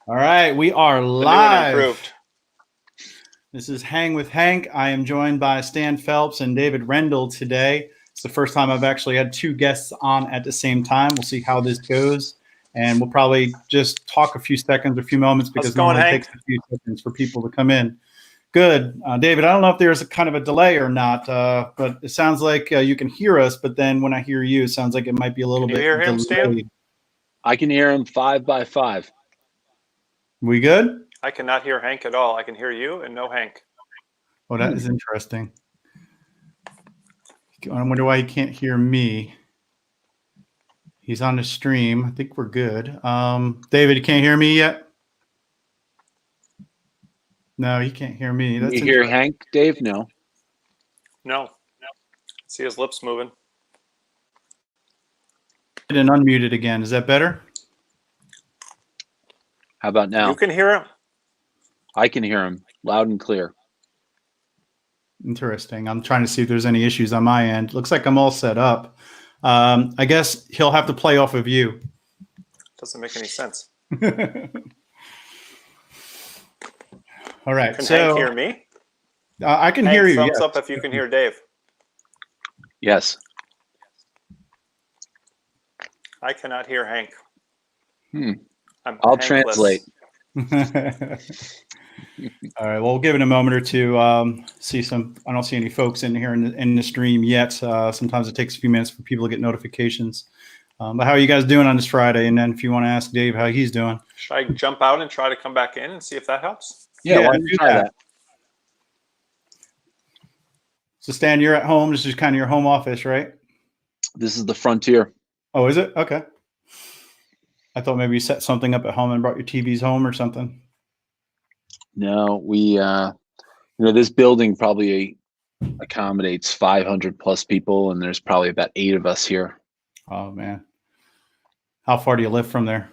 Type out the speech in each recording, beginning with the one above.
All right, we are The new and live. improved. This is Hang with Hank. I am joined by Stan Phelps and David Rendell today. It's the first time I've actually had two guests on at the same time. We'll see how this goes. And we'll probably just talk a few seconds, a few moments, because normally it takes a few seconds for people to come in. Good. David, I don't know if there's a kind of a delay or not, but it sounds like you can hear us, but then when I hear you, it sounds like it might be a little bit hear him, delayed. Stan? I can hear him 5 by 5. We good? I cannot hear Hank at all. I can hear you and no Hank. Oh, that is interesting. I wonder why he can't hear me. He's on the stream. I think we're good. David, you can't hear me yet? No, he can't hear me. That's you hear Hank, Dave? No. No. See his lips moving. And unmuted again. Is that better? How about now? You can hear him. I can hear him loud and clear. Interesting. I'm trying to see if there's any issues on my end. Looks like I'm all set up. I guess he'll have to play off of you. Doesn't make any sense. All right. Can Hank hear me? I can Hank, hear you. Thumbs up if you can hear Dave. Yes. I cannot hear Hank. I'll translate. All right. Well, we'll give it a moment or two. See some. I don't see any folks in here in the stream yet. Sometimes it takes a few minutes for people to get notifications. But how are you guys doing on this Friday? And then if you want to ask Dave how he's doing, should I jump out and try to come back in and see if that helps? Yeah, why don't you try that? So Stan, you're at home. This is kind of your home office, right? This is the Frontier. Oh, is it? Okay. I thought maybe you set something up at home and brought your TVs home or something. No, we, this building probably accommodates 500 plus people, and there's probably about 8 of us here. Oh man. How far do you live from there?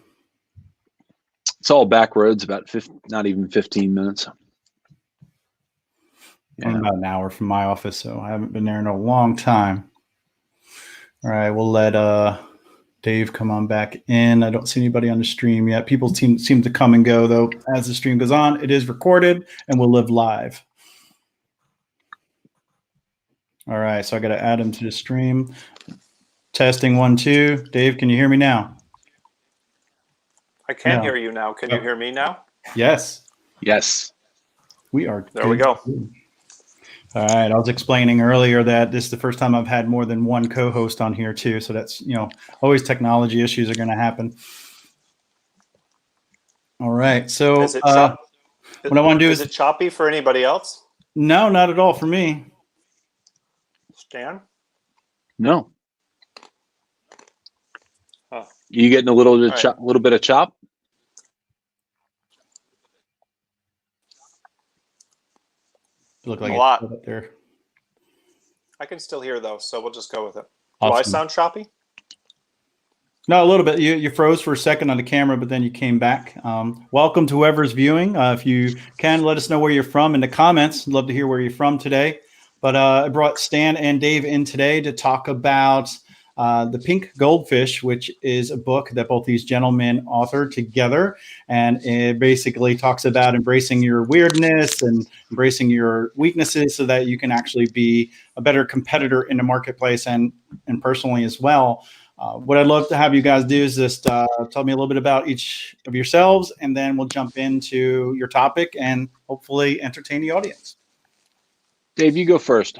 It's all back roads, about not even 15 minutes. Yeah. I'm about an hour from my office, so I haven't been there in a long time. All right, we'll let Dave come on back in. I don't see anybody on the stream yet. People seem to come and go, though, as the stream goes on. It is recorded and will live live. All right, so I got to add him to the stream. Testing 1, 2. Dave, can you hear me now? I can hear you now. Can you hear me now? Yes. Yes. We are. There we go. All right. I was explaining earlier that this is the first time I've had more than one co-host on here too. So that's, always technology issues are going to happen. All right. So what I want to do is it choppy for anybody else? No, not at all for me. Stan? No. Oh. You getting a little bit of chop? Look like a lot up there. I can still hear though, so we'll just go with it. Awesome. Do I sound choppy? No, a little bit. You froze for a second on the camera, but then you came back. Welcome to whoever's viewing. If you can, let us know where you're from in the comments. I'd love to hear where you're from today. But I brought Stan and Dave in today to talk about The Pink Goldfish, which is a book that both these gentlemen authored together. And it basically talks about embracing your weirdness and embracing your weaknesses so that you can actually be a better competitor in the marketplace and personally as well. What I'd love to have you guys do is just tell me a little bit about each of yourselves, and then we'll jump into your topic and hopefully entertain the audience. Dave, you go first.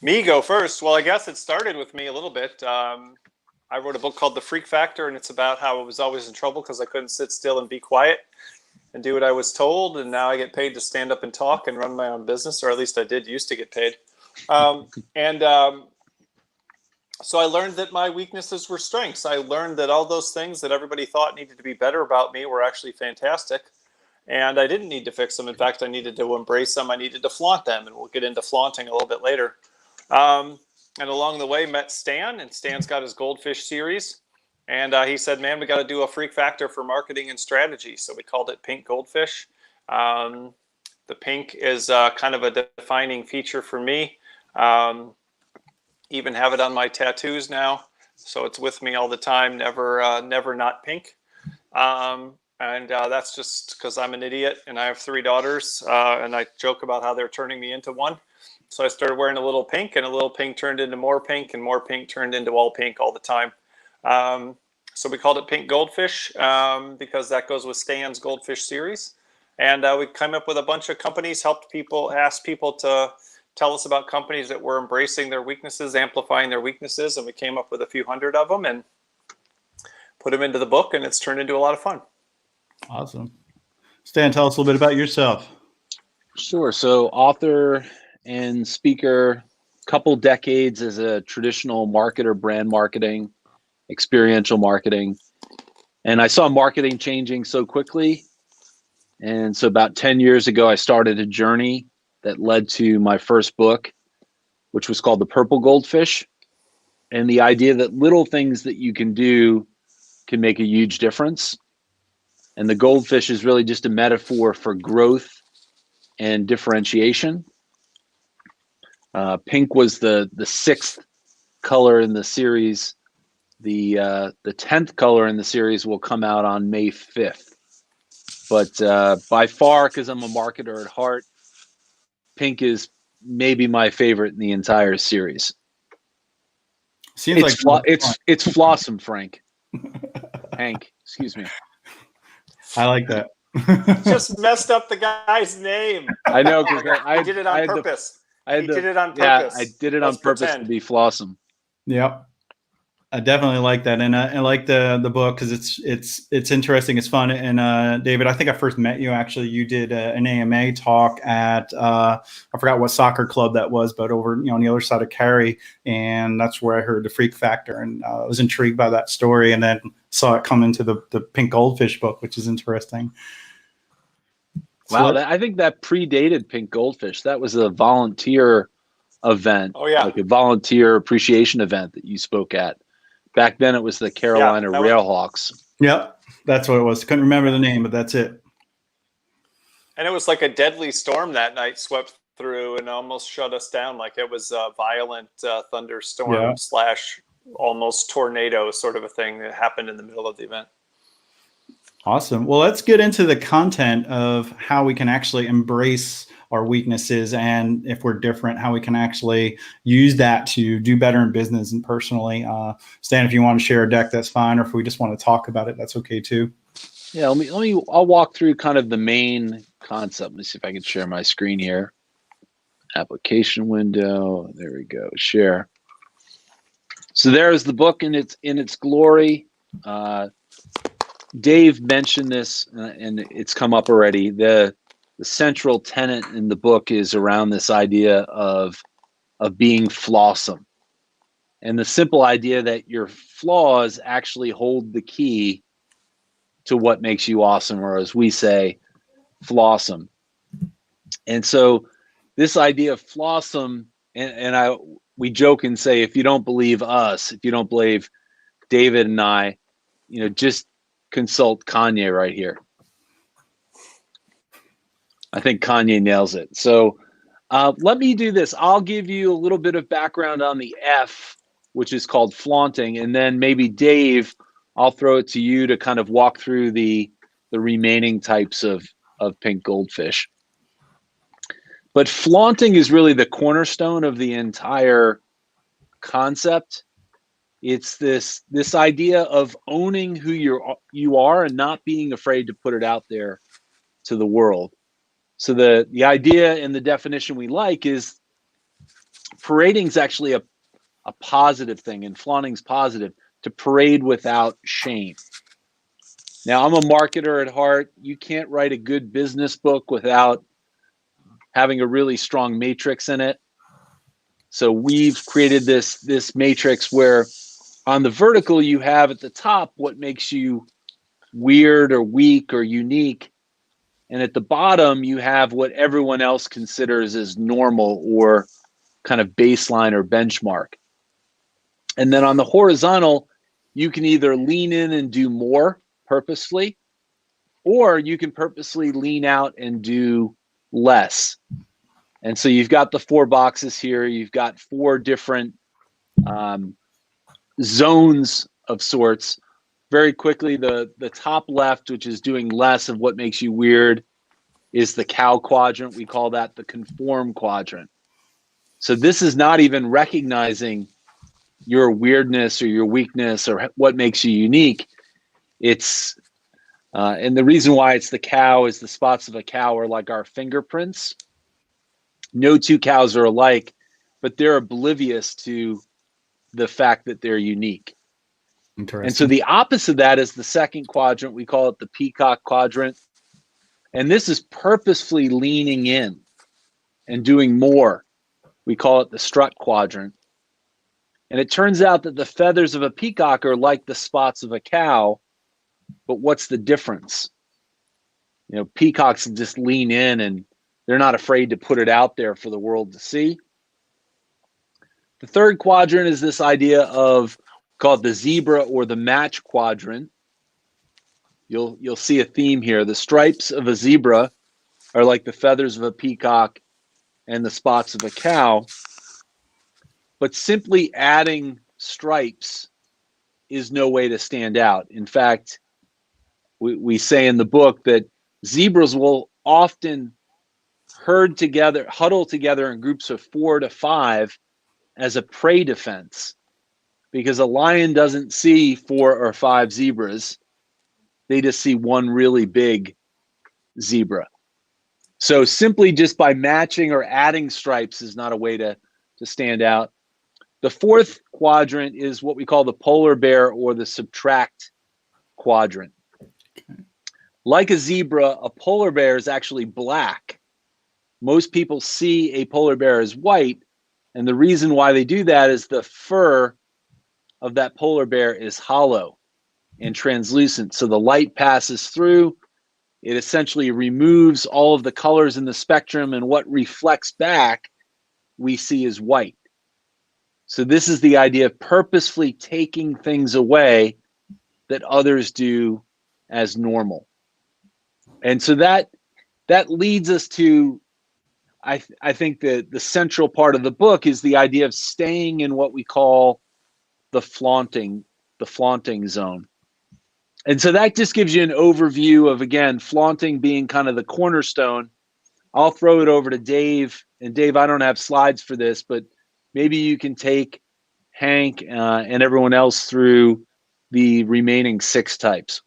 Me go first. Well, I guess it started with me a little bit. I wrote a book called The Freak Factor, and it's about how I was always in trouble because I couldn't sit still and be quiet and do what I was told. And now I get paid to stand up and talk and run my own business, or at least I did used to get paid. So I learned that my weaknesses were strengths. I learned that all those things that everybody thought needed to be better about me were actually fantastic. And I didn't need to fix them. In fact, I needed to embrace them. I needed to flaunt them. And we'll get into flaunting a little bit later. And along the way, met Stan. And Stan's got his Goldfish series. And he said, man, we got to do a freak factor for marketing and strategy. So we called it Pink Goldfish. The pink is kind of a defining feature for me. Even have it on my tattoos now. So it's with me all the time, never not pink. And that's just because I'm an idiot and I have 3 daughters, and I joke about how they're turning me into one. So I started wearing a little pink, and a little pink turned into more pink, and more pink turned into all pink all the time. So we called it Pink Goldfish because that goes with Stan's Goldfish series. And we came up with a bunch of companies, asked people to tell us about companies that were embracing their weaknesses, amplifying their weaknesses, and we came up with a few hundred of them and put them into the book, and it's turned into a lot of fun. Awesome. Stan, tell us a little bit about yourself. Sure. So author and speaker, couple decades as a traditional marketer, brand marketing, experiential marketing. And I saw marketing changing so quickly. And so about 10 years ago, I started a journey that led to my first book, which was called The Purple Goldfish. And the idea that little things that you can do can make a huge difference. And the goldfish is really just a metaphor for growth and differentiation. Pink was the 6th color in the series. The 10th color in the series will come out on May 5th. But by far, because I'm a marketer at heart, pink is maybe my favorite in the entire series. Seems It's Flossom, Frank. Hank, excuse me. I like that. Just messed up the guy's name. I know, because I did it on purpose. He did it on purpose. Yeah, I did it on purpose to be Flossom. Yep. I definitely like that, and I like the book because it's interesting, it's fun. And David, I think I first met you actually. You did an AMA talk at I forgot what soccer club that was, but over on the other side of Cary, and that's where I heard the Freak Factor, and I was intrigued by that story, and then saw it come into the Pink Goldfish book, which is interesting. Wow, I think that predated Pink Goldfish. That was a volunteer event. Oh yeah, like a volunteer appreciation event that you spoke at. Back then, it was the Carolina Railhawks. Yep, that's what it was. Couldn't remember the name, but that's it. And it was like a deadly storm that night swept through and almost shut us down. Like it was a violent thunderstorm / almost tornado sort of a thing that happened in the middle of the event. Awesome. Well, let's get into the content of how we can actually embrace our weaknesses, and if we're different, how we can actually use that to do better in business and personally. Stan, if you want to share a deck, that's fine. Or if we just want to talk about it, that's okay too. Yeah, I'll walk through kind of the main concept. Let me see if I can share my screen here. Application window. There we go. Share. So there's the book in its glory. Dave mentioned this, and it's come up already. The central tenet in the book is around this idea of being flawsome, and the simple idea that your flaws actually hold the key to what makes you awesome, or as we say, flawsome. And so this idea of flawsome, and we joke and say, if you don't believe us, if you don't believe David and I, just consult Kanye right here. I think Kanye nails it. So let me do this. I'll give you a little bit of background on the F, which is called flaunting, and then maybe Dave, I'll throw it to you to kind of walk through the remaining types of Pink Goldfish. But flaunting is really the cornerstone of the entire concept. It's this idea of owning who you are and not being afraid to put it out there to the world. So the idea and the definition we like is parading is actually a positive thing, and flaunting's positive, to parade without shame. Now, I'm a marketer at heart. You can't write a good business book without having a really strong matrix in it. So we've created this matrix where on the vertical you have at the top what makes you weird or weak or unique. And at the bottom, you have what everyone else considers as normal or kind of baseline or benchmark. And then on the horizontal, you can either lean in and do more purposefully, or you can purposely lean out and do less. And so you've got the 4 boxes here. You've got 4 different zones of sorts. Very quickly, the top left, which is doing less of what makes you weird, is the cow quadrant. We call that the conform quadrant. So this is not even recognizing your weirdness or your weakness or what makes you unique. It's and the reason why it's the cow is the spots of a cow are like our fingerprints. No two cows are alike, but they're oblivious to the fact that they're unique. Interesting. And so the opposite of that is the second quadrant. We call it the peacock quadrant. And this is purposefully leaning in and doing more. We call it the strut quadrant. And it turns out that the feathers of a peacock are like the spots of a cow, but what's the difference? You know, peacocks just lean in and they're not afraid to put it out there for the world to see. The third quadrant is this idea of called the zebra or the match quadrant. You'll see a theme here. The stripes of a zebra are like the feathers of a peacock and the spots of a cow. But simply adding stripes is no way to stand out. In fact, we say in the book that zebras will often huddle together in groups of 4 to 5 as a prey defense, because a lion doesn't see 4 or 5 zebras. They just see one really big zebra. So simply just by matching or adding stripes is not a way to stand out. The fourth quadrant is what we call the polar bear or the subtract quadrant. Like a zebra, a polar bear is actually black. Most people see a polar bear as white, and the reason why they do that is the fur of that polar bear is hollow and translucent. So the light passes through, it essentially removes all of the colors in the spectrum, and what reflects back we see is white. So this is the idea of purposefully taking things away that others do as normal. And so that leads us to, I think that the central part of the book is the idea of staying in what we call the flaunting zone. And so that just gives you an overview of, again, flaunting being kind of the cornerstone. I'll throw it over to Dave. And Dave, I don't have slides for this, but maybe you can take Hank and everyone else through the remaining 6 types.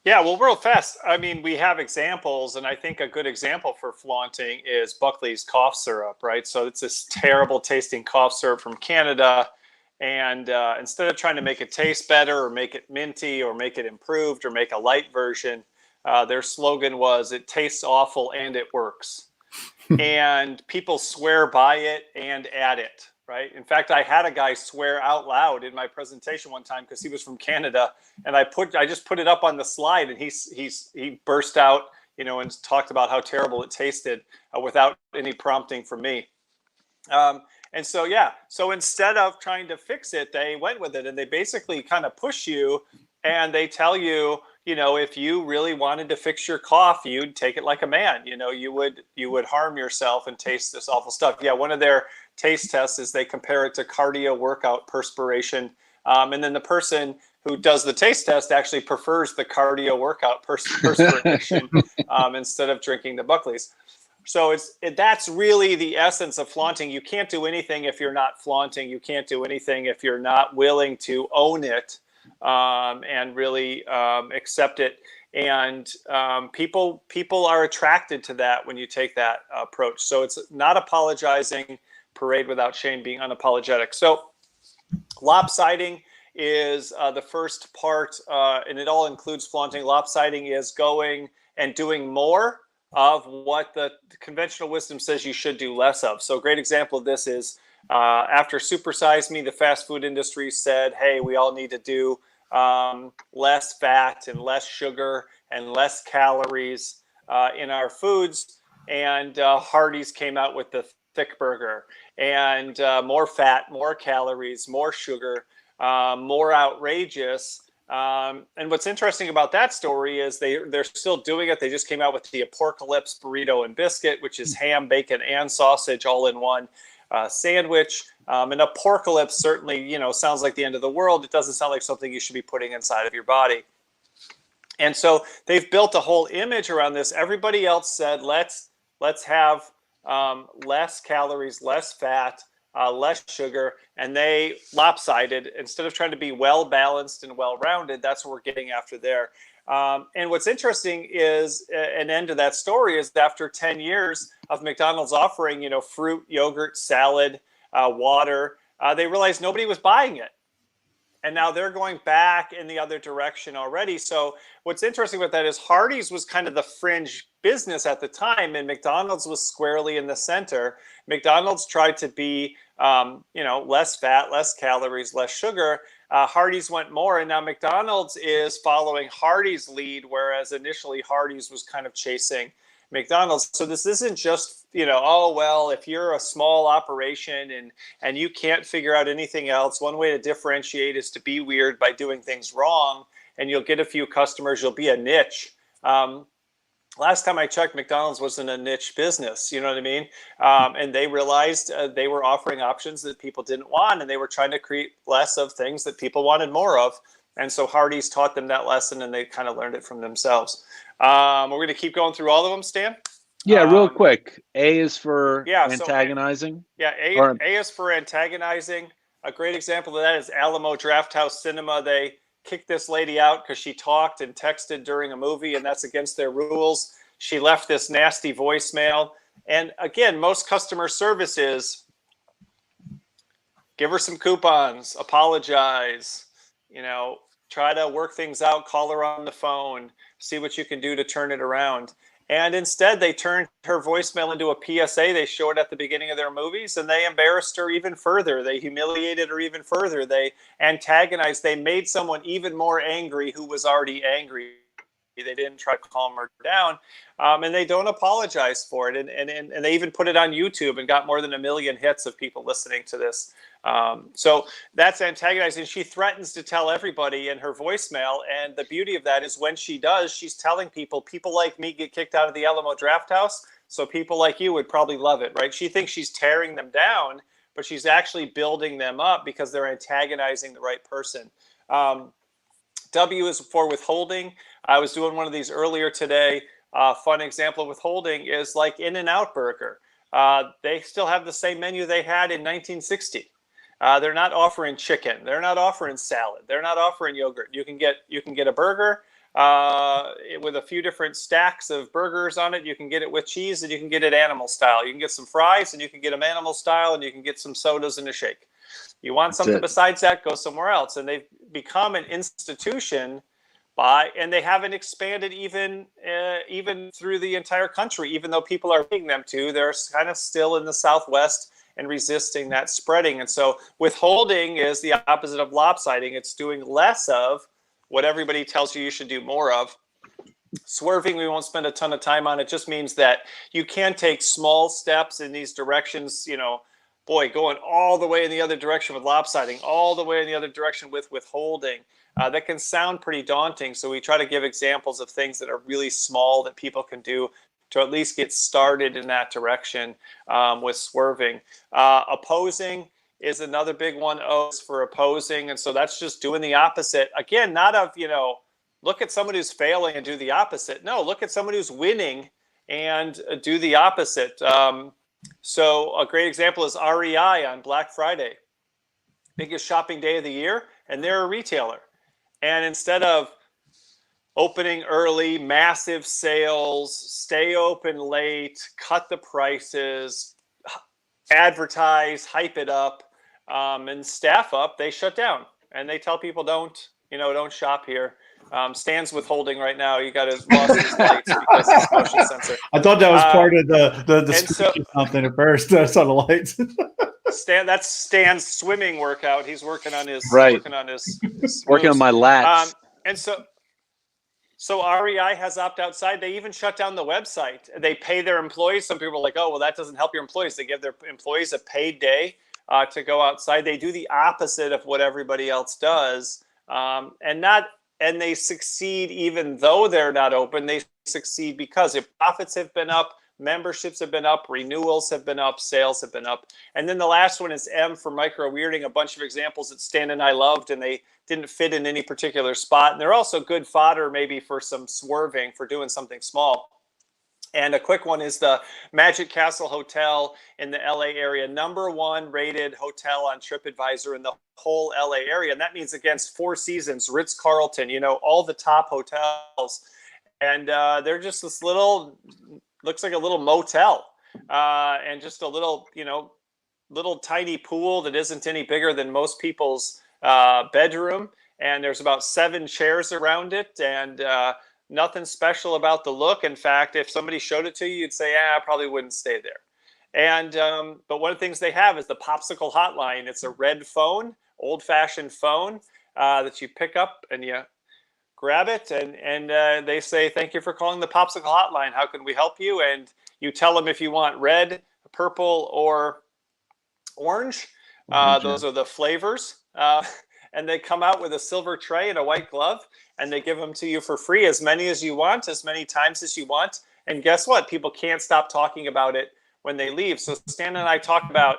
Yeah, well, real fast. I mean, we have examples, and I think a good example for flaunting is Buckley's cough syrup, right? So it's this terrible tasting cough syrup from Canada. And instead of trying to make it taste better or make it minty or make it improved or make a light version, their slogan was, "It tastes awful and it works." And people swear by it and at it, right? In fact, I had a guy swear out loud in my presentation one time because he was from Canada, and I just put it up on the slide, and he burst out, and talked about how terrible it tasted without any prompting from me. And so instead of trying to fix it, they went with it, and they basically kind of push you, and they tell you, if you really wanted to fix your cough, you'd take it like a man. You would harm yourself and taste this awful stuff. Yeah, one of their taste tests is they compare it to cardio workout perspiration, and then the person who does the taste test actually prefers the cardio workout perspiration instead of drinking the Buckleys. So that's really the essence of flaunting. You can't do anything if you're not flaunting. You can't do anything if you're not willing to own it and really accept it. And people are attracted to that when you take that approach. So it's not apologizing, parade without shame, being unapologetic. So lopsiding is the first part, and it all includes flaunting. Lopsiding is going and doing more of what the conventional wisdom says you should do less of. So a great example of this is after Super Size Me, the fast food industry said, hey, we all need to do less fat and less sugar and less calories in our foods. And Hardee's came out with the thick burger, and more fat, more calories, more sugar, more outrageous. And what's interesting about that story is they're still doing it. They just came out with the Apocalypse burrito and biscuit, which is ham, bacon, and sausage all in one. sandwich. And apocalypse certainly, sounds like the end of the world. It doesn't sound like something you should be putting inside of your body. And so they've built a whole image around this. Everybody else said, let's have less calories, less fat, less sugar, and they lopsided. Instead of trying to be well-balanced and well-rounded, that's what we're getting after there. And what's interesting is an end to that story is after 10 years of McDonald's offering, fruit, yogurt, salad, water, they realized nobody was buying it. And now they're going back in the other direction already. So what's interesting about that is Hardee's was kind of the fringe business at the time, and McDonald's was squarely in the center. McDonald's tried to be, less fat, less calories, less sugar. Hardee's went more, and now McDonald's is following Hardee's lead, whereas initially Hardee's was kind of chasing McDonald's. So this isn't just, if you're a small operation and you can't figure out anything else, one way to differentiate is to be weird by doing things wrong, and you'll get a few customers, you'll be a niche. Last time I checked, McDonald's wasn't a niche business, you know what I mean? And they realized they were offering options that people didn't want, and they were trying to create less of things that people wanted more of. And so Hardee's taught them that lesson, and they kind of learned it from themselves. We're going to keep going through all of them, Stan. Yeah, real quick. A is for antagonizing. A is for antagonizing. A great example of that is Alamo Drafthouse Cinema. They kicked this lady out because she talked and texted during a movie, and that's against their rules. She left this nasty voicemail. And again, most customer service is give her some coupons, apologize, try to work things out, call her on the phone, see what you can do to turn it around. And instead, they turned her voicemail into a PSA. They show it at the beginning of their movies, and they embarrassed her even further. They humiliated her even further. They antagonized. They made someone even more angry who was already angry. They didn't try to calm her down, and they don't apologize for it. And they even put it on YouTube and got more than 1 million hits of people listening to this. So that's antagonizing. She threatens to tell everybody in her voicemail. And the beauty of that is when she does, she's telling people like me get kicked out of the Alamo Drafthouse. So people like you would probably love it, right? She thinks she's tearing them down, but she's actually building them up because they're antagonizing the right person. W is for withholding. I was doing one of these earlier today. Fun example of withholding is like In-N-Out Burger. They still have the same menu they had in 1960. They're not offering chicken. They're not offering salad. They're not offering yogurt. You can get a burger with a few different stacks of burgers on it. You can get it with cheese, and you can get it animal style. You can get some fries, and you can get them animal style, and you can get some sodas and a shake. You want something besides that, go somewhere else. And they've become an institution and they haven't expanded even through the entire country, even though people are paying them to. They're kind of still in the Southwest and resisting that spreading. And so withholding is the opposite of lopsiding. It's doing less of what everybody tells you should do more of. Swerving, we won't spend a ton of time on. It just means that you can take small steps in these directions, going all the way in the other direction with lopsiding, all the way in the other direction with withholding. That can sound pretty daunting. So we try to give examples of things that are really small that people can do to at least get started in that direction with swerving. Opposing is another big one. O is for opposing. And so that's just doing the opposite. Again, not of, look at someone who's failing and do the opposite. No, look at someone who's winning and do the opposite. So a great example is REI on Black Friday, biggest shopping day of the year, and they're a retailer. And instead of opening early, massive sales, stay open late, cut the prices, advertise, hype it up, and staff up, they shut down. And they tell people don't shop here. Stan's withholding right now. You got his lost his lights because he's motion sensor. I thought that was part of the speech or something at first. I saw the lights. That's Stan's swimming workout. He's working on his working on my lats. And so REI has opt outside. They even shut down the website. They pay their employees. Some people are like, oh, well, that doesn't help your employees. They give their employees a paid day to go outside. They do the opposite of what everybody else does. And they succeed even though they're not open. They succeed because if profits have been up, memberships have been up, renewals have been up, sales have been up. And then the last one is M for micro weirding, a bunch of examples that Stan and I loved, and they didn't fit in any particular spot. And they're also good fodder maybe for some swerving, for doing something small. And a quick one is the Magic Castle Hotel in the LA area, #1 rated hotel on TripAdvisor in the whole LA area. And that means against Four Seasons, Ritz-Carlton, you know, all the top hotels. And they're just this little, looks like a little motel, and just a little, you know, little tiny pool that isn't any bigger than most people's bedroom. And there's about 7 chairs around it, and nothing special about the look. In fact, if somebody showed it to you, you'd say, I probably wouldn't stay there. And but one of the things they have is the popsicle hotline. It's a red phone, old-fashioned phone that you pick up and you grab it, and they say, thank you for calling the popsicle hotline. How can we help you? And you tell them if you want red, purple, or orange. Those are the flavors. And they come out with a silver tray and a white glove, and they give them to you for free, as many as you want, as many times as you want. And guess what? People can't stop talking about it when they leave. So Stan and I talk about,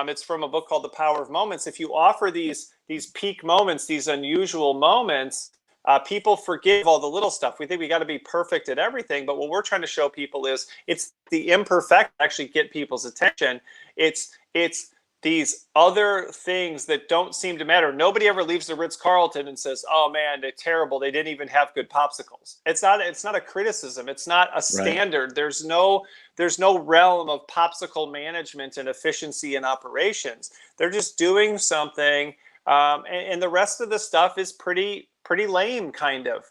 it's from a book called The Power of Moments. If you offer these peak moments, these unusual moments, people forgive all the little stuff. We think we got to be perfect at everything, but what we're trying to show people is it's the imperfect that actually get people's attention. It's these other things that don't seem to matter. Nobody ever leaves the Ritz-Carlton and says, oh man, they're terrible. They didn't even have good popsicles. It's not a criticism. It's not a standard. Right. There's no realm of popsicle management and efficiency in operations. They're just doing something. And the rest of the stuff is pretty lame, kind of.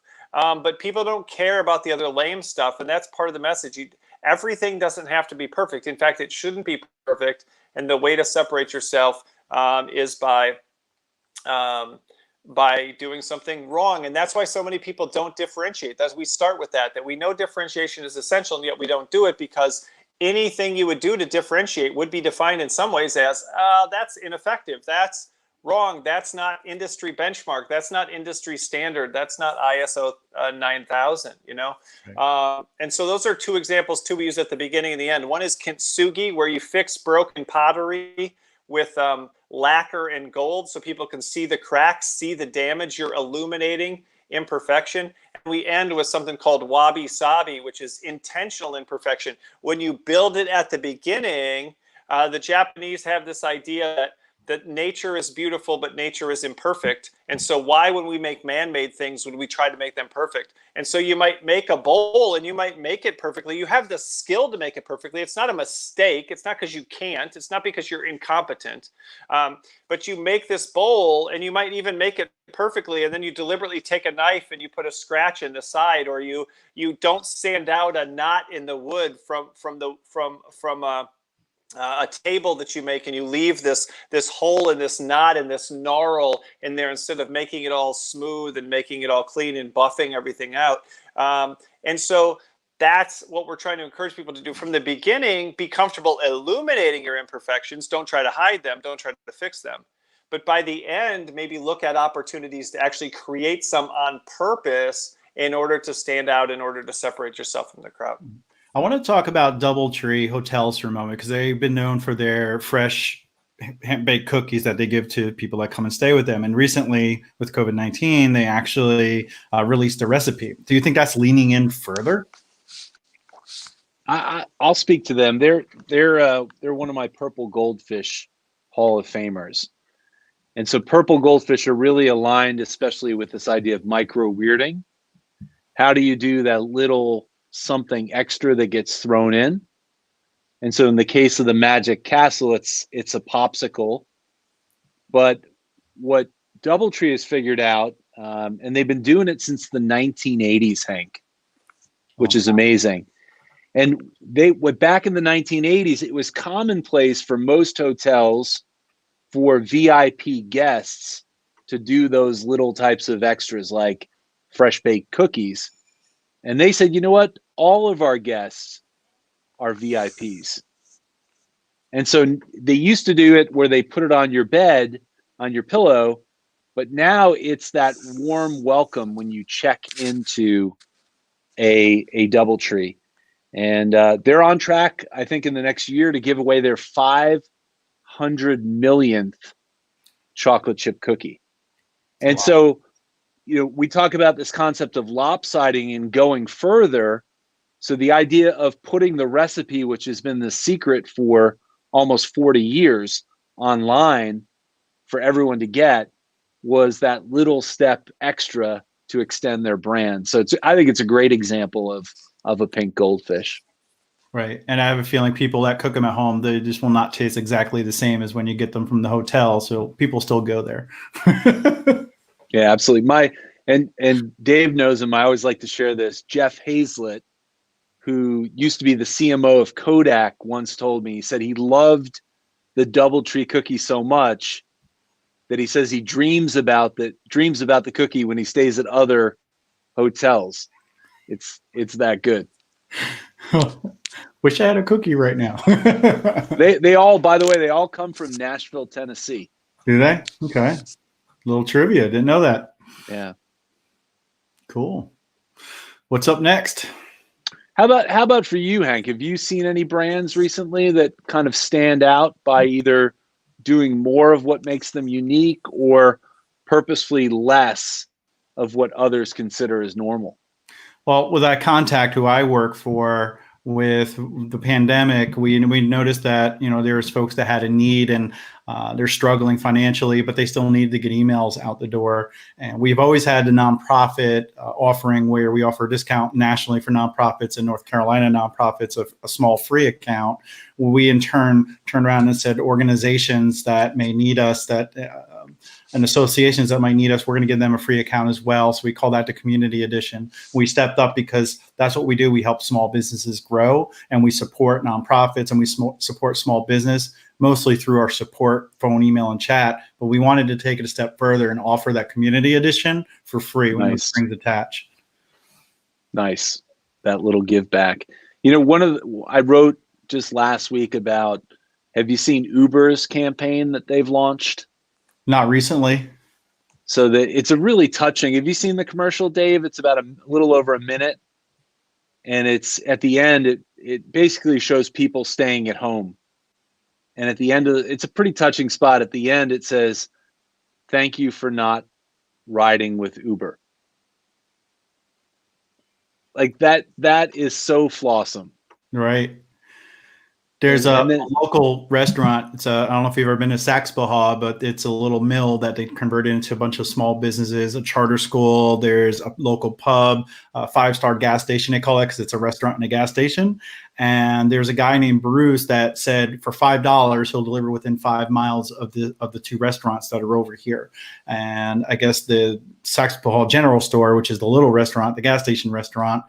But people don't care about the other lame stuff. And that's part of the message. Everything doesn't have to be perfect. In fact, it shouldn't be perfect. And the way to separate yourself is by doing something wrong. And that's why so many people don't differentiate. That's, we start with that we know differentiation is essential, and yet we don't do it because anything you would do to differentiate would be defined in some ways as that's ineffective. That's wrong. That's not industry benchmark. That's not industry standard. That's not ISO 9000, you know? Right. And so those are 2 examples too we use at the beginning and the end. One is kintsugi, where you fix broken pottery with lacquer and gold so people can see the cracks, see the damage. You're illuminating imperfection. And we end with something called wabi-sabi, which is intentional imperfection. When you build it at the beginning, the Japanese have this idea that nature is beautiful, but nature is imperfect. And so why, when we make man-made things, would we try to make them perfect? And so you might make a bowl and you might make it perfectly. You have the skill to make it perfectly. It's not a mistake. It's not because you can't. It's not because you're incompetent. But you make this bowl and you might even make it perfectly. And then you deliberately take a knife and you put a scratch in the side, or you don't sand out a knot in the wood from a table that you make, and you leave this hole and this knot and this gnarl in there instead of making it all smooth and making it all clean and buffing everything out. And so that's what we're trying to encourage people to do from the beginning. Be comfortable illuminating your imperfections. Don't try to hide them. Don't try to fix them. But by the end, maybe look at opportunities to actually create some on purpose in order to stand out, in order to separate yourself from the crowd. I want to talk about Doubletree hotels for a moment, because they've been known for their fresh baked cookies that they give to people that come and stay with them. And recently, with COVID-19, they actually released a recipe. Do you think that's leaning in further? I'll speak to them. They're one of my Purple Goldfish Hall of Famers. And so Purple Goldfish are really aligned, especially with this idea of micro weirding. How do you do that little something extra that gets thrown in? And so in the case of the Magic Castle, it's a popsicle. But what Doubletree has figured out, and they've been doing it since the 1980s, Hank, which is amazing. And back in the 1980s, it was commonplace for most hotels for VIP guests to do those little types of extras like fresh baked cookies. And they said, you know what? All of our guests are VIPs. And so they used to do it where they put it on your bed, on your pillow, but now it's that warm welcome when you check into a Doubletree. And they're on track, I think, in the next year to give away their 500 millionth chocolate chip cookie. And Wow. so, we talk about this concept of lopsiding and going further. So the idea of putting the recipe, which has been the secret for almost 40 years online for everyone to get, was that little step extra to extend their brand. So I think it's a great example of a pink goldfish. Right. And I have a feeling people that cook them at home, they just will not taste exactly the same as when you get them from the hotel. So people still go there. Yeah, absolutely. And Dave knows him. I always like to share this. Jeff Hazlett, who used to be the CMO of Kodak, once told me, he said he loved the Doubletree cookie so much that he says he dreams about the cookie when he stays at other hotels. It's that good. Wish I had a cookie right now. They all, by the way, they all come from Nashville, Tennessee. Do they? Okay. Little trivia. Didn't know that. Yeah. Cool. What's up next? How about for you, Hank? Have you seen any brands recently that kind of stand out by either doing more of what makes them unique or purposefully less of what others consider as normal? Well, with that contact who I work for, with the pandemic, we noticed that there's folks that had a need and they're struggling financially, but they still need to get emails out the door. And we've always had a nonprofit offering where we offer a discount nationally for nonprofits in North Carolina nonprofits, a small free account. We in turn turned around and said organizations that may need us, and associations that might need us, we're going to give them a free account as well. So we call that the community edition. We stepped up because that's what we do. We help small businesses grow, and we support nonprofits, and we support small business mostly through our support phone, email, and chat. But we wanted to take it a step further and offer that community edition for free when those strings attach. Nice. That little give back. I wrote just last week about, have you seen Uber's campaign that they've launched? Not recently. So that it's a really touching. Have you seen the commercial, Dave? It's about a little over a minute. And it's at the end, it basically shows people staying at home. And at the end it's a pretty touching spot. At the end, it says, "Thank you for not riding with Uber." Like that is so flawsome. Right. There's a local restaurant. I don't know if you've ever been to Saxbaha, but it's a little mill that they converted into a bunch of small businesses, a charter school. There's a local pub, a 5-star gas station. They call it because it's a restaurant and a gas station. And there's a guy named Bruce that said for $5, he'll deliver within 5 miles of the two restaurants that are over here. And I guess the Saxbaha General Store, which is the little restaurant, the gas station restaurant,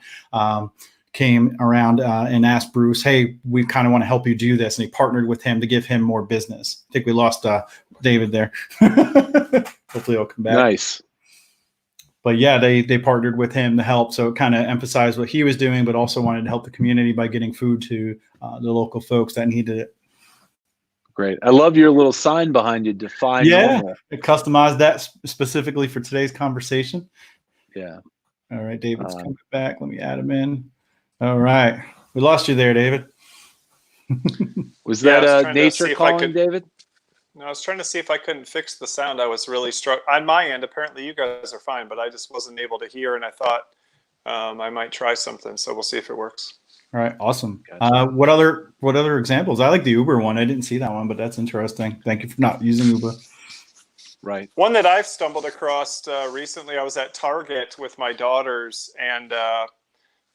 came around and asked Bruce, hey, we kind of want to help you do this. And he partnered with him to give him more business. I think we lost David there. Hopefully he'll come back. Nice. But yeah, they partnered with him to help. So it kind of emphasized what he was doing, but also wanted to help the community by getting food to the local folks that needed it. Great. I love your little sign behind you, Defy normal. I customized that specifically for today's conversation. Yeah. All right, David's coming back. Let me add him in. All right. We lost you there, David. Was that nature calling, David? No, I was trying to see if I couldn't fix the sound. I was really struck on my end. Apparently you guys are fine, but I just wasn't able to hear, and I thought I might try something. So we'll see if it works. All right. Awesome. Gotcha. What other examples? I like the Uber one. I didn't see that one, but that's interesting. Thank you for not using Uber. Right. One that I've stumbled across recently, I was at Target with my daughters, and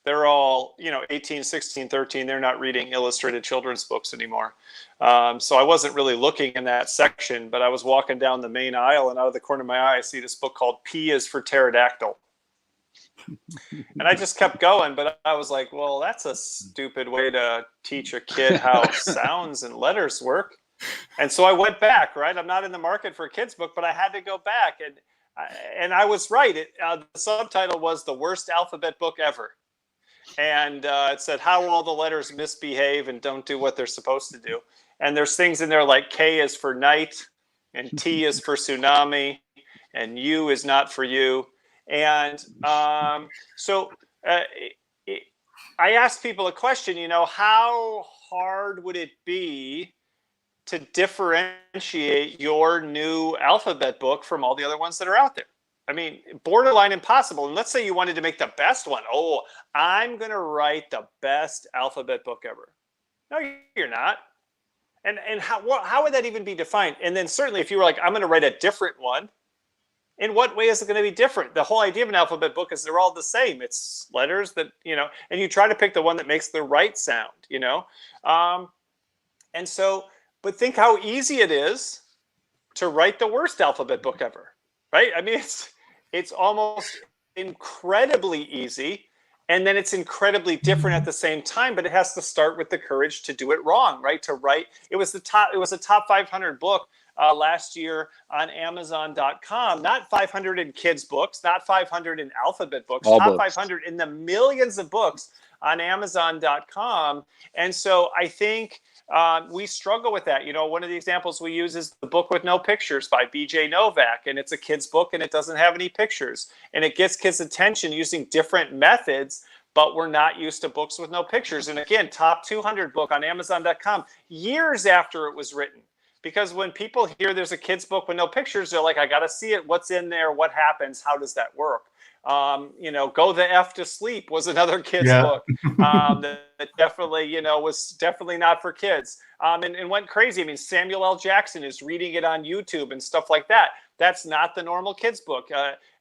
they're all, 18, 16, 13. They're not reading illustrated children's books anymore. So I wasn't really looking in that section, but I was walking down the main aisle, and out of the corner of my eye, I see this book called P is for Pterodactyl. And I just kept going, but I was like, well, that's a stupid way to teach a kid how sounds and letters work. And so I went back, right? I'm not in the market for a kid's book, but I had to go back. And I was right. The subtitle was The Worst Alphabet Book Ever. And it said how all the letters misbehave and don't do what they're supposed to do. And there's things in there like K is for night, and T is for tsunami, and U is not for you. And I asked people a question, how hard would it be to differentiate your new alphabet book from all the other ones that are out there? I mean, borderline impossible. And let's say you wanted to make the best one. Oh, I'm going to write the best alphabet book ever. No, you're not. And how would that even be defined? And then certainly if you were like, I'm going to write a different one, in what way is it going to be different? The whole idea of an alphabet book is they're all the same. It's letters that, and you try to pick the one that makes the right sound, and so, but think how easy it is to write the worst alphabet book ever, right? I mean, it's almost incredibly easy, and then it's incredibly different at the same time, but it has to start with the courage to do it wrong, right? To write, it was a top 500 book last year on Amazon.com, not 500 in kids books, not 500 in alphabet books, All top books. 500 in the millions of books on Amazon.com. And so I think we struggle with that. One of the examples we use is The Book with No Pictures by BJ Novak. And it's a kid's book and it doesn't have any pictures. And it gets kids' attention using different methods, but we're not used to books with no pictures. And again, top 200 book on Amazon.com years after it was written. Because when people hear there's a kid's book with no pictures, they're like, I got to see it. What's in there? What happens? How does that work? Go the F to Sleep was another kid's book that definitely, was definitely not for kids and went crazy. I mean, Samuel L. Jackson is reading it on YouTube and stuff like that. That's not the normal kids book.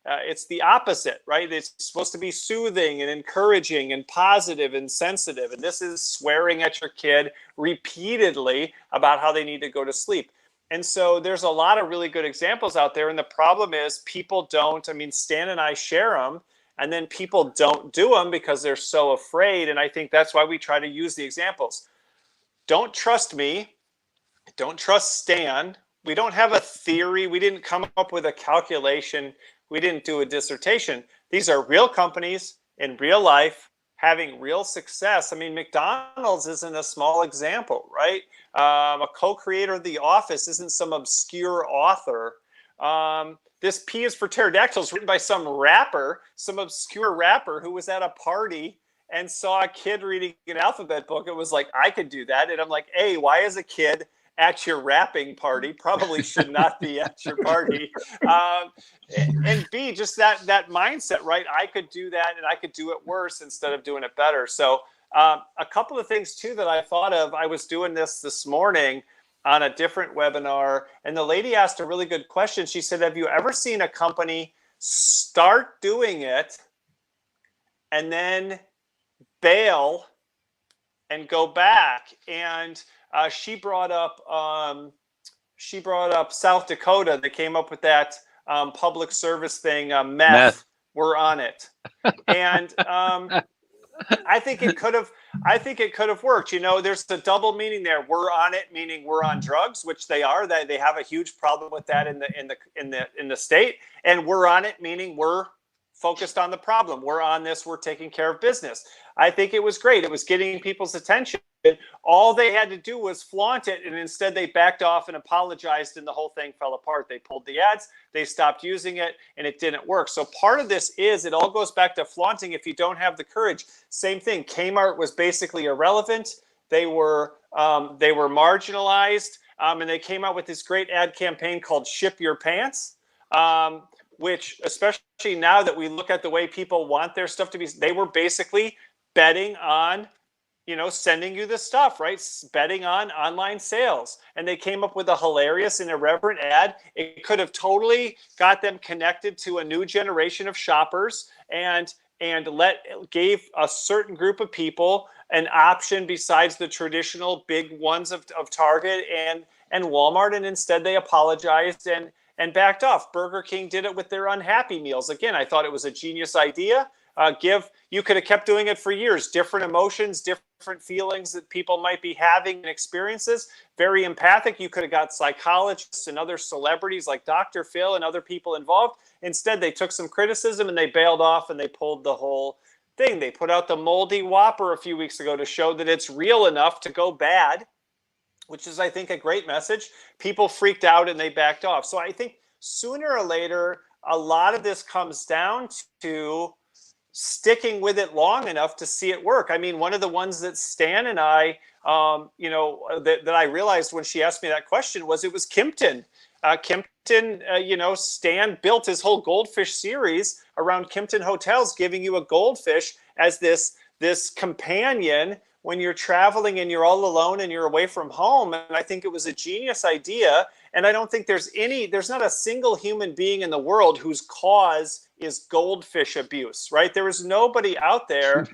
It's the opposite, right? It's supposed to be soothing and encouraging and positive and sensitive. And this is swearing at your kid repeatedly about how they need to go to sleep. And so there's a lot of really good examples out there. And the problem is people don't, I mean, Stan and I share them, and then people don't do them because they're so afraid. And I think that's why we try to use the examples. Don't trust me. Don't trust Stan. We don't have a theory. We didn't come up with a calculation. We didn't do a dissertation. These are real companies in real life having real success. I mean, McDonald's isn't a small example, right? A co-creator of The Office isn't some obscure author. This P is for Pterodactyl is written by some rapper, some obscure rapper who was at a party and saw a kid reading an alphabet book. It was like, I could do that. And I'm like, A, why is a kid at your rapping party? Probably should not be at your party. And B, just that mindset, right? I could do that and I could do it worse instead of doing it better. So a couple of things too that I thought of, I was doing this morning on a different webinar, and the lady asked a really good question. She said, have you ever seen a company start doing it and then bail and go back? And she brought up South Dakota. They came up with that public service thing, meth. We're on it, and I think it could have worked. There's the double meaning there. We're on it, meaning we're on drugs, which they are. They have a huge problem with that in the state, and we're on it, meaning we're focused on the problem. We're on this. We're taking care of business. I think it was great. It was getting people's attention. All they had to do was flaunt it, and instead they backed off and apologized, and the whole thing fell apart. They pulled the ads, they stopped using it, and it didn't work. So part of this is, it all goes back to flaunting if you don't have the courage. Same thing. Kmart was basically irrelevant. They were marginalized, and they came out with this great ad campaign called Ship Your Pants, which, especially now that we look at the way people want their stuff to be, they were basically betting on sending you the stuff, right? Betting on online sales. And they came up with a hilarious and irreverent ad. It could have totally got them connected to a new generation of shoppers and gave a certain group of people an option besides the traditional big ones of Target and Walmart. And instead they apologized and backed off. Burger King did it with their unhappy meals. Again, I thought it was a genius idea. You could have kept doing it for years. Different emotions, different feelings that people might be having and experiences. Very empathic. You could have got psychologists and other celebrities like Dr. Phil and other people involved. Instead, they took some criticism and they bailed off and they pulled the whole thing. They put out the moldy Whopper a few weeks ago to show that it's real enough to go bad, which is, I think, a great message. People freaked out and they backed off. So I think sooner or later, a lot of this comes down to sticking with it long enough to see it work. I mean, one of the ones that Stan and I, that I realized when she asked me that question was it was Kimpton. Stan built his whole Goldfish series around Kimpton hotels, giving you a goldfish as this companion when you're traveling and you're all alone and you're away from home. And I think it was a genius idea. And I don't think there's not a single human being in the world whose cause is goldfish abuse, right? There is nobody out there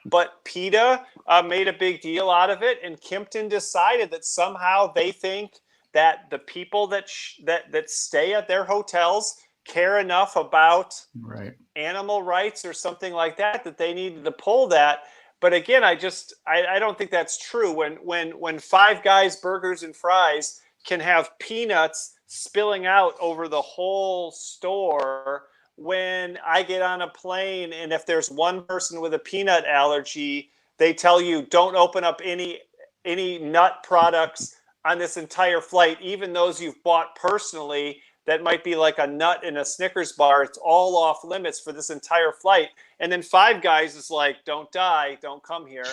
but PETA made a big deal out of it. And Kimpton decided that somehow they think that the people that stay at their hotels care enough about animal rights or something like that they needed to pull that. But again, I don't think that's true. When Five Guys burgers and fries can have peanuts spilling out over the whole store, when I get on a plane and if there's one person with a peanut allergy, they tell you don't open up any nut products on this entire flight, even those you've bought personally, that might be like a nut in a Snickers bar. It's all off limits for this entire flight. And then Five Guys is like, don't die, don't come here.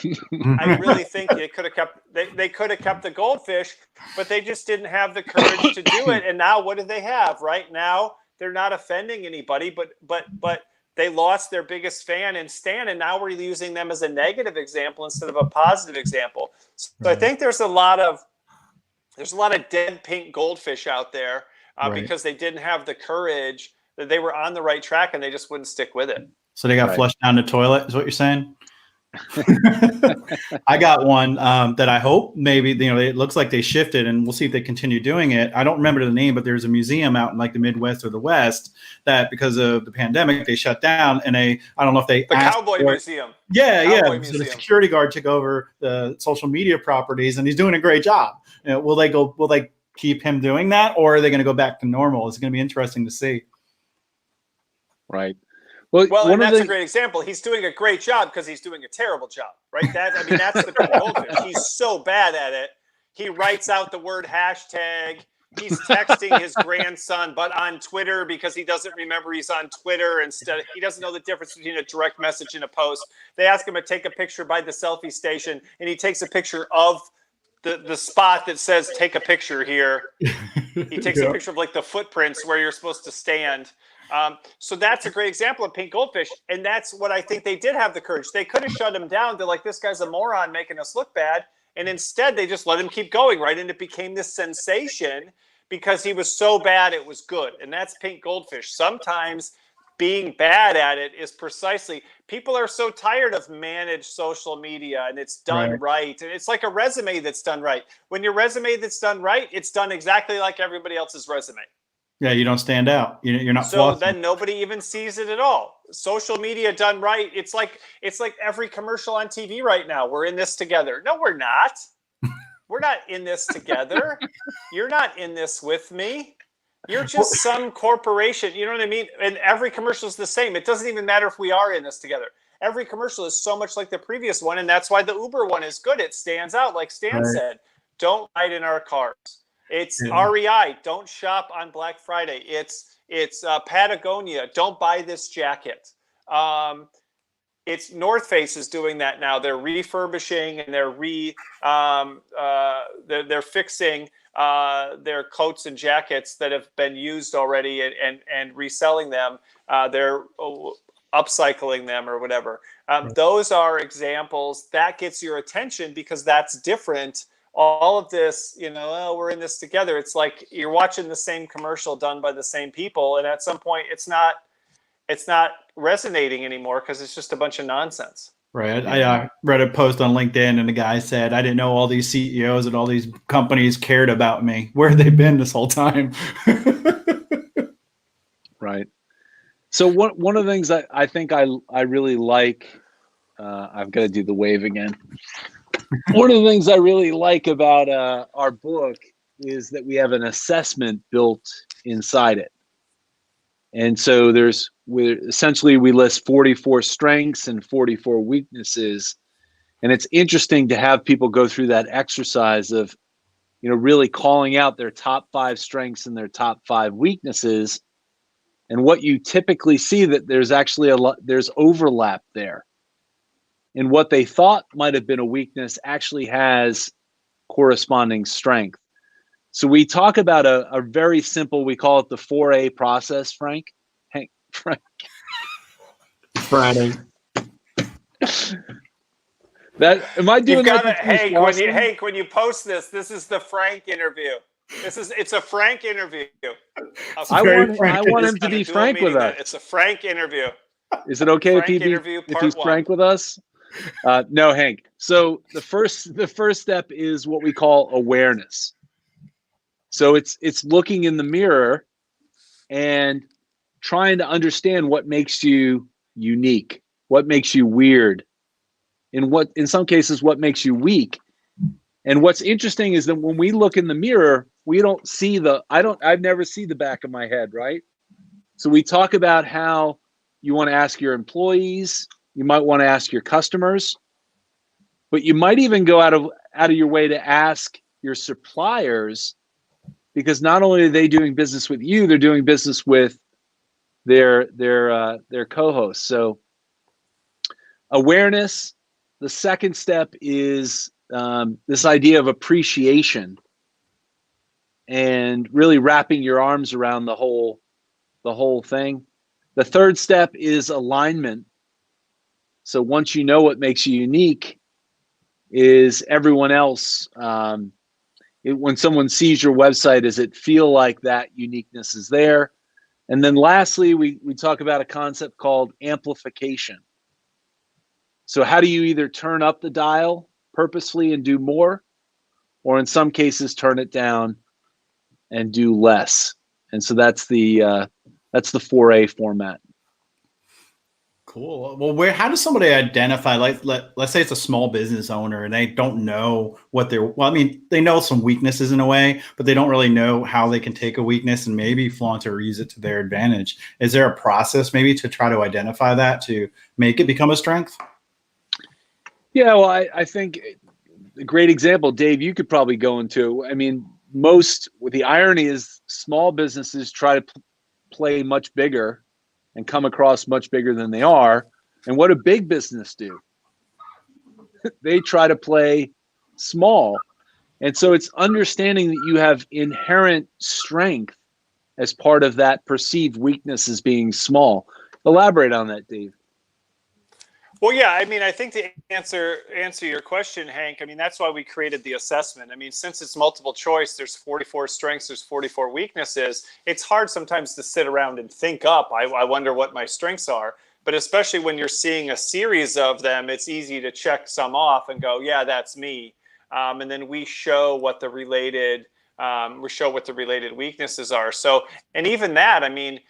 I really think they could have kept the goldfish, but they just didn't have the courage to do it. And now what do they have? Right now, they're not offending anybody, but they lost their biggest fan in Stan, and now we're using them as a negative example instead of a positive example. So I think there's a lot of dead pink goldfish out there because they didn't have the courage, that they were on the right track and they just wouldn't stick with it. So they got flushed down the toilet is what you're saying? I got one that I hope maybe, it looks like they shifted, and we'll see if they continue doing it. I don't remember the name, but there's a museum out in like the Midwest or the West that because of the pandemic, they shut down, and I don't know if they the Cowboy Museum. Yeah. So the security guard took over the social media properties, and he's doing a great job. Will they keep him doing that, or are they going to go back to normal? It's going to be interesting to see. Right. Well, and that's a great example. He's doing a great job because he's doing a terrible job, right? That's the goldfish. He's so bad at it. He writes out the word hashtag. He's texting his grandson, but on Twitter, because he doesn't remember he's on Twitter. Instead, he doesn't know the difference between a direct message and a post. They ask him to take a picture by the selfie station, and he takes a picture of the spot that says take a picture here. He takes a picture of like the footprints where you're supposed to stand. So that's a great example of pink goldfish. And that's what I think they did have the courage. They could have shut him down. They're like, this guy's a moron making us look bad. And instead they just let him keep going, right? And it became this sensation because he was so bad it was good. And that's pink goldfish. Sometimes being bad at it is precisely, people are so tired of managed social media and it's done right. And it's like a resume that's done right. When your resume that's done right, it's done exactly like everybody else's resume. Yeah, you don't stand out. You're not. So then nobody even sees it at all. Social media done right. It's like every commercial on TV right now. We're in this together. No, we're not. We're not in this together. You're not in this with me. You're just some corporation. You know what I mean? And every commercial is the same. It doesn't even matter if we are in this together. Every commercial is so much like the previous one, and that's why the Uber one is good. It stands out, like Stan said. Don't ride in our cars. It's REI. Don't shop on Black Friday. It's Patagonia. Don't buy this jacket. It's North Face is doing that now. They're refurbishing and they're fixing their coats and jackets that have been used already and reselling them. They're upcycling them or whatever. Those are examples that gets your attention because that's different. All of this, we're in this together. It's like you're watching the same commercial done by the same people, and at some point, it's not resonating anymore because it's just a bunch of nonsense. Right. I read a post on LinkedIn, and the guy said, "I didn't know all these CEOs and all these companies cared about me. Where have they been this whole time?" Right. So one of the things that I think I really like, I've got to do the wave again. One of the things I really like about our book is that we have an assessment built inside it. And so we list 44 strengths and 44 weaknesses. And it's interesting to have people go through that exercise of, really calling out their top 5 strengths and their top 5 weaknesses. And what you typically see that there's actually there's overlap there. And what they thought might have been a weakness actually has corresponding strength. So we talk about a very simple, we call it the 4A process, Frank. Frank. Friday. Am I doing You've got that? to, Hank, when you post this is the Frank interview. It's a Frank interview. I want him to be frank with us. It's a Frank interview. Is it okay if he's frank with us? No, Hank. So the first step is what we call awareness. So it's looking in the mirror and trying to understand what makes you unique, what makes you weird, and what in some cases what makes you weak. And what's interesting is that when we look in the mirror, we don't see I've never seen the back of my head, right? So we talk about how you want to ask your employees, you might want to ask your customers, but you might even go out of your way to ask your suppliers, because not only are they doing business with you, they're doing business with their co-hosts. So awareness. The second step is this idea of appreciation and really wrapping your arms around the whole thing. The third step is alignment. So once you know what makes you unique, is everyone else, when someone sees your website, does it feel like that uniqueness is there? And then lastly, we talk about a concept called amplification. So how do you either turn up the dial purposefully and do more, or in some cases turn it down and do less? And so that's the 4A format. Cool. Well, how does somebody identify, let's say it's a small business owner and they don't know they know some weaknesses in a way, but they don't really know how they can take a weakness and maybe flaunt or use it to their advantage. Is there a process maybe to try to identify that to make it become a strength? Yeah, well, I think a great example, Dave, you could probably go into. I mean, the irony is small businesses try to play much bigger and come across much bigger than they are. And what do big business do? They try to play small. And so it's understanding that you have inherent strength as part of that perceived weakness as being small. Elaborate on that, Dave. Well, yeah, I mean, I think to answer your question, Hank, I mean, that's why we created the assessment. I mean, since it's multiple choice, there's 44 strengths, there's 44 weaknesses. It's hard sometimes to sit around and think up, I wonder what my strengths are. But especially when you're seeing a series of them, it's easy to check some off and go, yeah, that's me. And then we show what the related weaknesses are. So, and even that, I mean,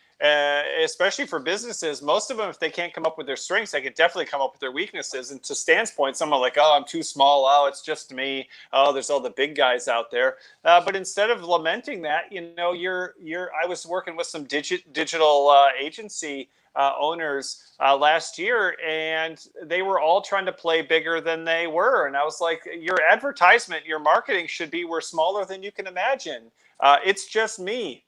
especially for businesses, most of them, if they can't come up with their strengths, they can definitely come up with their weaknesses. And to Stan's point, someone like, oh, I'm too small. Oh, it's just me. Oh, there's all the big guys out there. But instead of lamenting that, I was working with some digital agency owners last year, and they were all trying to play bigger than they were. And I was like, your advertisement, your marketing should be, we're smaller than you can imagine. It's just me.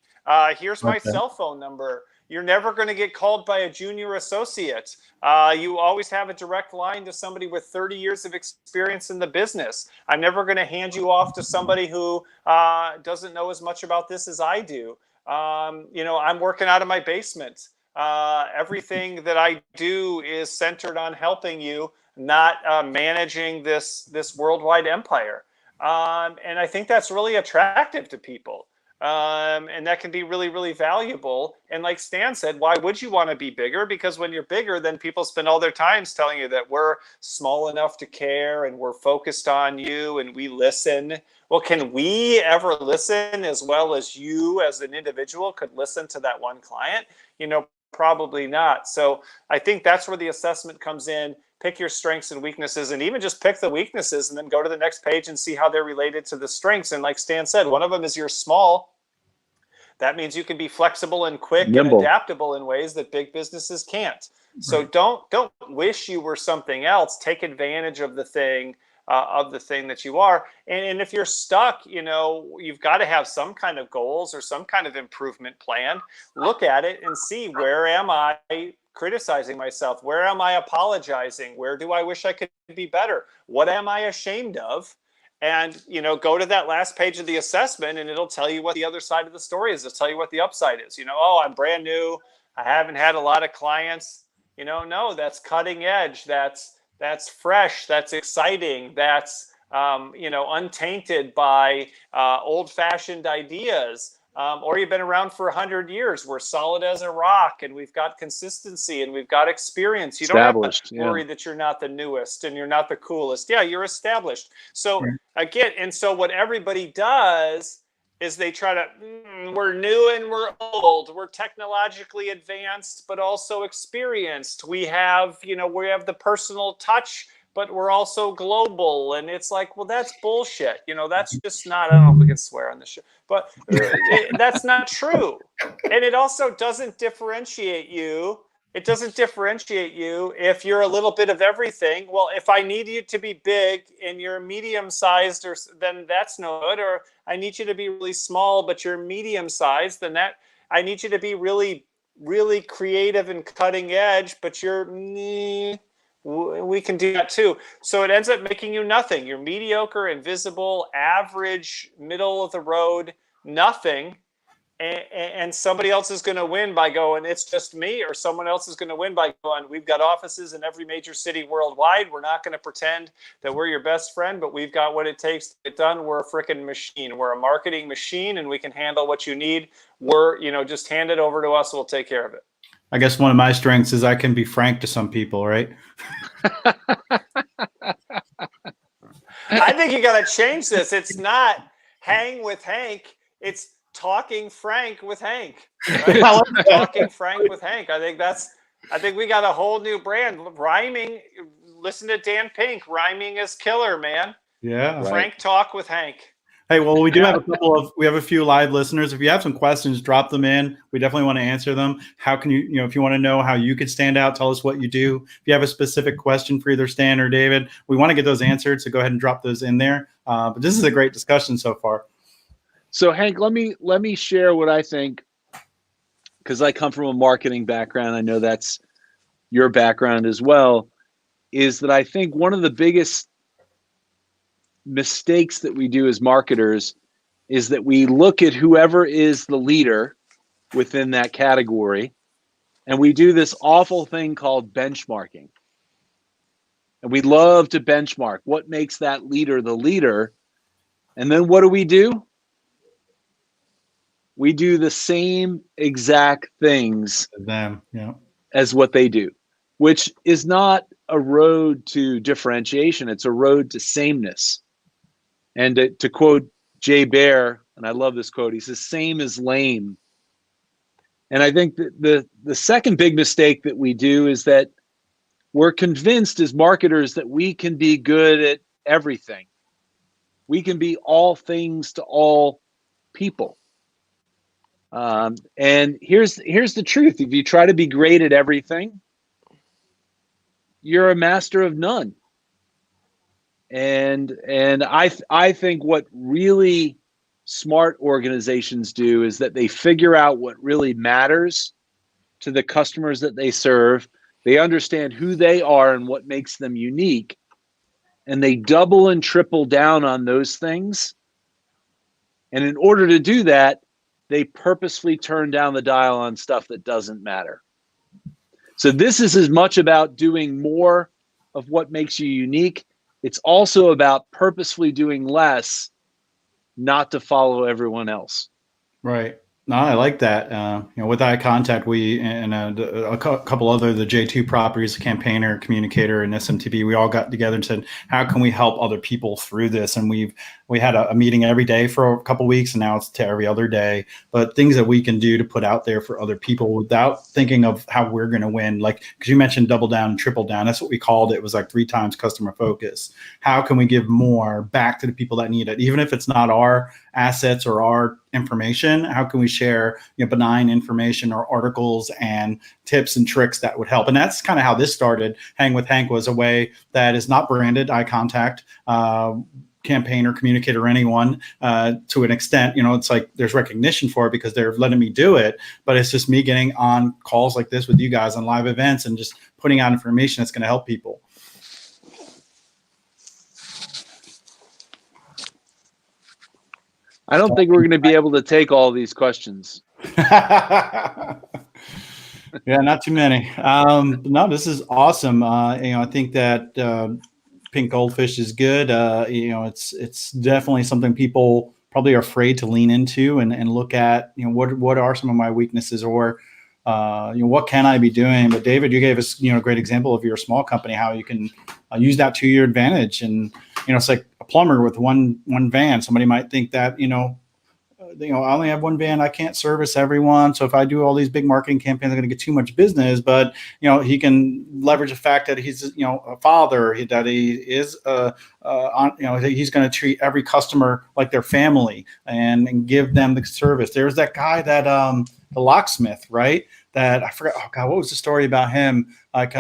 Here's my cell phone number. You're never going to get called by a junior associate. You always have a direct line to somebody with 30 years of experience in the business. I'm never going to hand you off to somebody who doesn't know as much about this as I do. I'm working out of my basement. Everything that I do is centered on helping you, not managing this worldwide empire. And I think that's really attractive to people. And that can be really, really valuable. And like Stan said, why would you want to be bigger? Because when you're bigger, then people spend all their time telling you that we're small enough to care and we're focused on you and we listen. Well, can we ever listen as well as you as an individual could listen to that one client? Probably not. So I think that's where the assessment comes in. Pick your strengths and weaknesses, and even just pick the weaknesses and then go to the next page and see how they're related to the strengths. And like Stan said, one of them is you're small. That means you can be flexible and quick and adaptable in ways that big businesses can't. So don't wish you were something else. Take advantage of the thing of the thing that you are. And if you're stuck, you've got to have some kind of goals or some kind of improvement plan. Look at it and see, where am I criticizing myself? Where am I apologizing? Where do I wish I could be better? What am I ashamed of? And, go to that last page of the assessment and it'll tell you what the other side of the story is. It'll tell you what the upside is. Oh, I'm brand new. I haven't had a lot of clients. No, that's cutting edge. That's fresh. That's exciting. That's, untainted by old-fashioned ideas. Or you've been around for 100 years. We're solid as a rock, and we've got consistency, and we've got experience. You don't have to worry that you're not the newest and you're not the coolest. Yeah, you're established. So again, and so what everybody does is they try to, we're new and we're old. We're technologically advanced, but also experienced. We have the personal touch, but we're also global. And it's like, well, that's bullshit. That's just not, I don't know if we can swear on this show, but that's not true. And it also doesn't differentiate you. It doesn't differentiate you if you're a little bit of everything. Well, if I need you to be big and you're medium-sized, then that's no good. Or I need you to be really small, but you're medium-sized, then I need you to be really, really creative and cutting edge, but you're, we can do that too. So it ends up making you nothing. You're mediocre, invisible, average, middle of the road, nothing. And somebody else is going to win by going, it's just me, or someone else is going to win by going, we've got offices in every major city worldwide. We're not going to pretend that we're your best friend, but we've got what it takes to get done. We're a freaking machine. We're a marketing machine, and we can handle what you need. Just hand it over to us. We'll take care of it. I guess one of my strengths is I can be frank to some people, right? I think you got to change this. It's not hang with Hank. It's talking frank with Hank. Right? Talking frank with Hank. I think we got a whole new brand. Rhyming. Listen to Dan Pink. Rhyming is killer, man. Yeah. Frank talk with Hank. Hey, well, we do have a few live listeners. If you have some questions, drop them in. We definitely want to answer them. How can you, if you want to know how you could stand out, tell us what you do. If you have a specific question for either Stan or David, we want to get those answered. So go ahead and drop those in there. But this is a great discussion so far. So Hank, let me share what I think, because I come from a marketing background. I know that's your background as well, is that I think one of the biggest mistakes that we do as marketers is that we look at whoever is the leader within that category, and we do this awful thing called benchmarking. And we love to benchmark what makes that leader the leader. And then what do? We do the same exact things as what they do, which is not a road to differentiation. It's a road to sameness. And to quote Jay Baer, and I love this quote, he says, same is lame. And I think that the second big mistake that we do is that we're convinced as marketers that we can be good at everything. We can be all things to all people. And here's the truth. If you try to be great at everything, you're a master of none. And I think what really smart organizations do is that they figure out what really matters to the customers that they serve. They understand who they are and what makes them unique, and they double and triple down on those things. And in order to do that, they purposefully turn down the dial on stuff that doesn't matter. So this is as much about doing more of what makes you unique. It's also about purposefully doing less, not to follow everyone else. Right. No, I like that. With Eye Contact, we and a couple other, the J2 properties, Campaigner, Communicator, and SMTB, we all got together and said, how can we help other people through this? And we had a meeting every day for a couple of weeks, and now it's to every other day. But things that we can do to put out there for other people without thinking of how we're going to win. Like, because you mentioned double down and triple down. That's what we called it. It was like 3 times customer focus. How can we give more back to the people that need it? Even if it's not our assets or our information, how can we share share benign information or articles and tips and tricks that would help. And that's kind of how this started. Hang with Hank was a way that is not branded, eye contact, campaigner, communicator, anyone to an extent. It's like there's recognition for it because they're letting me do it, but it's just me getting on calls like this with you guys on live events and just putting out information that's going to help people. I don't think we're going to be able to take all these questions. Yeah, not too many. No, this is awesome. I think that pink goldfish is good. It's definitely something people probably are afraid to lean into and look at. What are some of my weaknesses, or what can I be doing? But David, you gave us a great example of your small company, how you can use that to your advantage. And it's like a plumber with one van. Somebody might think that I only have one van. I can't service everyone. So if I do all these big marketing campaigns, I'm going to get too much business. But he can leverage the fact that he's a father, that he is he's going to treat every customer like their family and give them the service. There's that guy that the locksmith, right? That I forgot. Oh God, what was the story about him? Like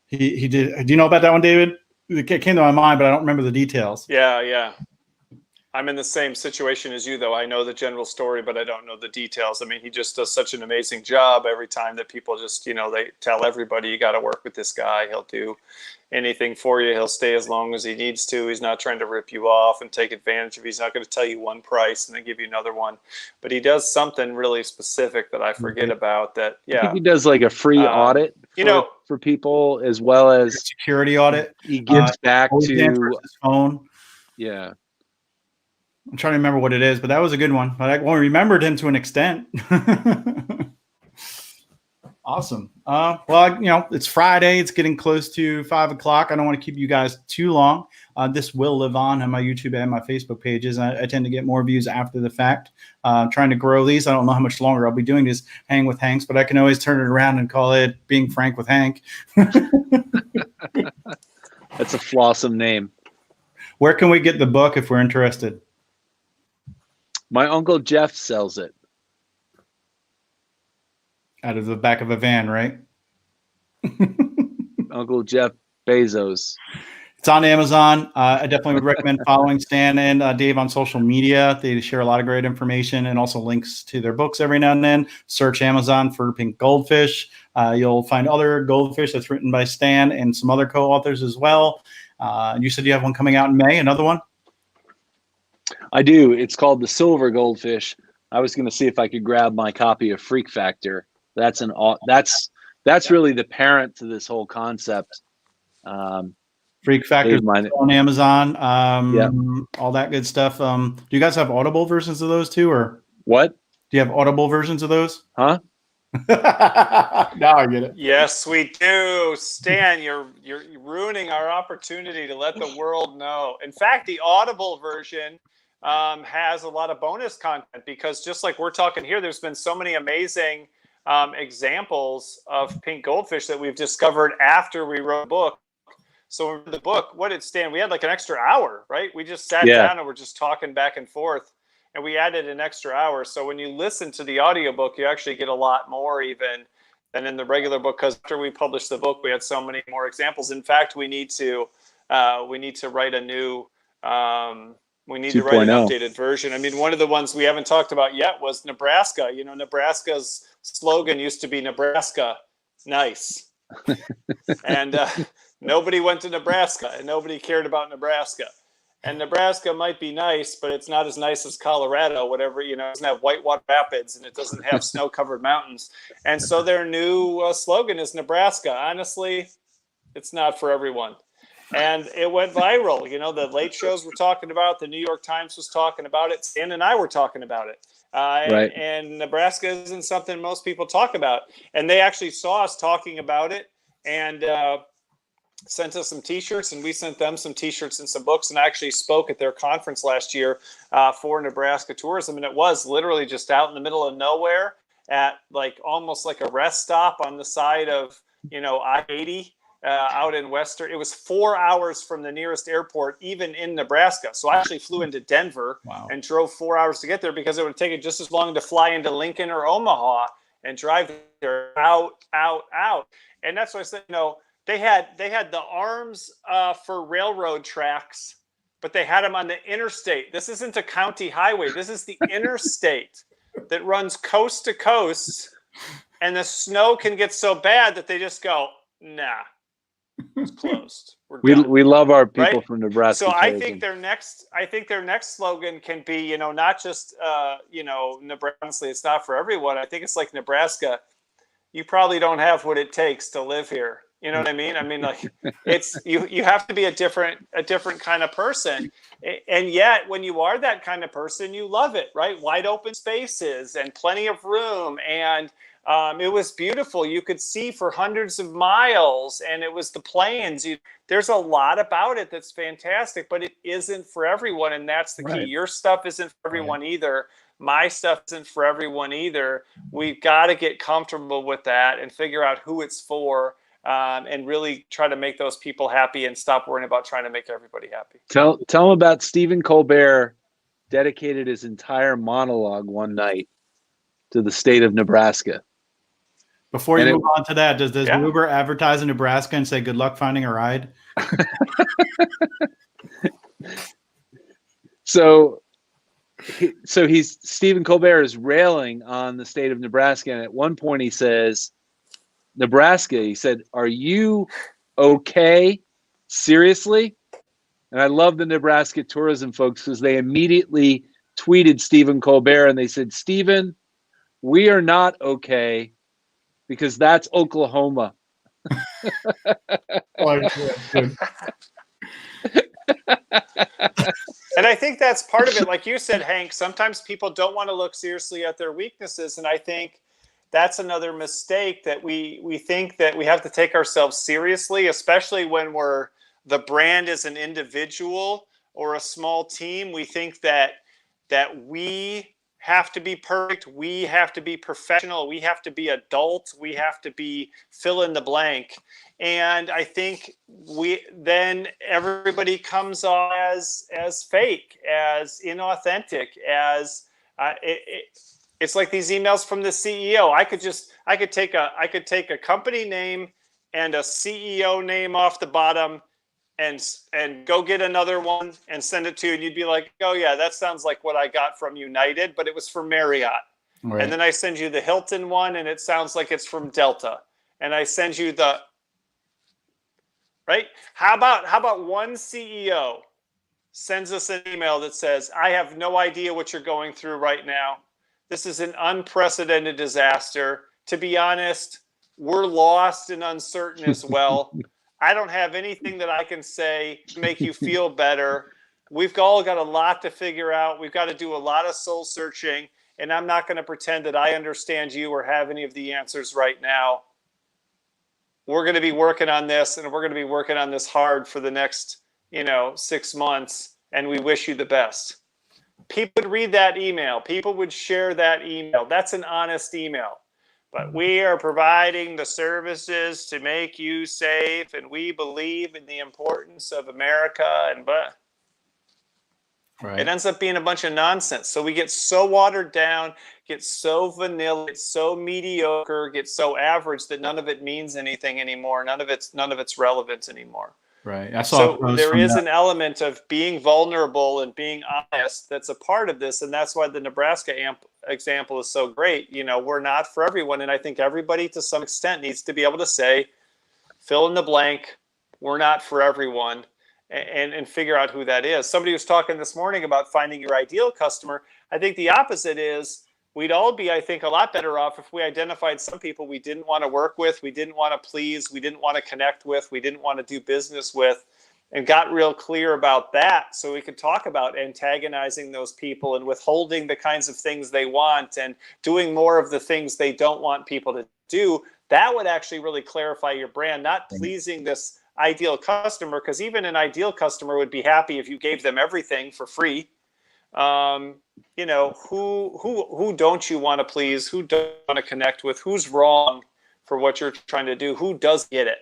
he did. Do you know about that one, David? It came to my mind, but I don't remember the details. Yeah. I'm in the same situation as you, though. I know the general story, but I don't know the details. I mean, he just does such an amazing job every time that people just, they tell everybody, you got to work with this guy. He'll do anything for you. He'll stay as long as he needs to. He's not trying to rip you off and take advantage of you. He's not going to tell you one price and then give you another one. But he does something really specific that I forget about that. Yeah. I think he does like a free audit for people, as well as security audit. He gives back to his phone. Yeah. I'm trying to remember what it is, but that was a good one. I remembered him to an extent. Awesome. Well, it's Friday. It's getting close to 5 o'clock. I don't want to keep you guys too long. This will live on my YouTube and my Facebook pages. I tend to get more views after the fact. Trying to grow these. I don't know how much longer I'll be doing this Hang with Hanks, but I can always turn it around and call it Being Frank with Hank. That's a flawsome name. Where can we get the book if we're interested? My Uncle Jeff sells it. Out of the back of a van, right? Uncle Jeff Bezos. It's on Amazon. I definitely would recommend following Stan and Dave on social media. They share a lot of great information and also links to their books every now and then. Search Amazon for Pink Goldfish. You'll find other Goldfish that's written by Stan and some other co-authors as well. You said you have one coming out in May, another one? I do. It's called The Silver Goldfish. I was going to see if I could grab my copy of Freak Factor. That's really the parent to this whole concept. Freak Factor on Amazon. All that good stuff. Do you guys have Audible versions of those too, or what? Do you have Audible versions of those? Huh? Now I get it. Yes, we do. Stan, you're ruining our opportunity to let the world know. In fact, the Audible version has a lot of bonus content, because just like we're talking here, there's been so many amazing examples of pink goldfish that we've discovered after we wrote the book. So in the book, what did Stan? We had like an extra hour, right? We just sat down and we're just talking back and forth, and we added an extra hour. So when you listen to the audiobook, you actually get a lot more even than in the regular book, because after we published the book, we had so many more examples. In fact, we need to write a new we need to write an updated version. I mean, one of the ones we haven't talked about yet was Nebraska. Nebraska's slogan used to be Nebraska nice. And nobody went to Nebraska, and nobody cared about Nebraska. And Nebraska might be nice, but it's not as nice as Colorado, whatever, it doesn't have whitewater rapids, and it doesn't have snow-covered mountains. And so their new slogan is Nebraska. Honestly, it's not for everyone. And it went viral. The late shows were talking about it. The New York Times was talking about it. Stan and I were talking about it. Right. And Nebraska isn't something most people talk about. And they actually saw us talking about it and sent us some T-shirts, and we sent them some T-shirts and some books. And I actually spoke at their conference last year for Nebraska tourism. And it was literally just out in the middle of nowhere at almost like a rest stop on the side of, I-80. out in Western. It was 4 hours from the nearest airport, even in Nebraska. So I actually flew into Denver and drove 4 hours to get there because it would take it just as long to fly into Lincoln or Omaha and drive there out. And that's why I said, they had the arms for railroad tracks, but they had them on the interstate. This isn't a county highway. This is the interstate that runs coast to coast. And the snow can get so bad that they just go, nah, it's closed. We love our people right? from Nebraska. So I think their next slogan can be, not just Nebraska, it's not for everyone. I think it's like Nebraska, you probably don't have what it takes to live here. You know what I mean? I mean, like it's you have to be a different kind of person. And yet when you are that kind of person, you love it, right? Wide open spaces and plenty of room. And it was beautiful. You could see for hundreds of miles, and it was the plains. There's a lot about it that's fantastic, but it isn't for everyone. And that's the key. Right. Your stuff isn't for everyone either. My stuff isn't for everyone either. We've got to get comfortable with that and figure out who it's for. And really try to make those people happy and stop worrying about trying to make everybody happy. Tell them about Stephen Colbert dedicated his entire monologue one night to the state of Nebraska. Before you move on to that, does Uber advertise in Nebraska and say, good luck finding a ride? So Stephen Colbert is railing on the state of Nebraska. And at one point he says, Nebraska, he said, are you okay? Seriously? And I love the Nebraska tourism folks because they immediately tweeted Stephen Colbert and they said, Stephen, we are not okay because that's Oklahoma. And I think that's part of it. Like you said, Hank, sometimes people don't want to look seriously at their weaknesses. And I think that's another mistake, that we think that we have to take ourselves seriously, especially when the brand is an individual or a small team. We think that we have to be perfect. We have to be professional. We have to be adult. We have to be fill in the blank. And I think then everybody comes off as fake, as inauthentic, as it's like these emails from the CEO. I could take a company name and a CEO name off the bottom and go get another one and send it to you, and you'd be like, oh yeah, that sounds like what I got from United, but it was for Marriott. Right. And then I send you the Hilton one and it sounds like it's from Delta. And I send you the right. How about one CEO sends us an email that says, I have no idea what you're going through right now. This is an unprecedented disaster. To be honest, we're lost and uncertain as well. I don't have anything that I can say to make you feel better. We've all got a lot to figure out. We've got to do a lot of soul searching, and I'm not going to pretend that I understand you or have any of the answers right now. We're going to be working on this, and we're going to be working on this hard for the next, 6 months, and we wish you the best. People would read that email. People would share that email. That's an honest email. But we are providing the services to make you safe, and we believe in the importance of America. But it ends up being a bunch of nonsense. So we get so watered down, get so vanilla, get so mediocre, get so average that none of it means anything anymore. None of it's relevant anymore. Right. I saw. So there is an element of being vulnerable and being honest that's a part of this, and that's why the Nebraska example is so great. We're not for everyone, and I think everybody to some extent needs to be able to say, fill in the blank, we're not for everyone, and figure out who that is. Somebody was talking this morning about finding your ideal customer. I think the opposite is we'd all be, I think, a lot better off if we identified some people we didn't want to work with, we didn't want to please, we didn't want to connect with, we didn't want to do business with, and got real clear about that so we could talk about antagonizing those people and withholding the kinds of things they want and doing more of the things they don't want people to do. That would actually really clarify your brand, not pleasing this ideal customer, because even an ideal customer would be happy if you gave them everything for free. Who don't you want to please? Who don't want to connect with? Who's wrong for what you're trying to do? Who does get it?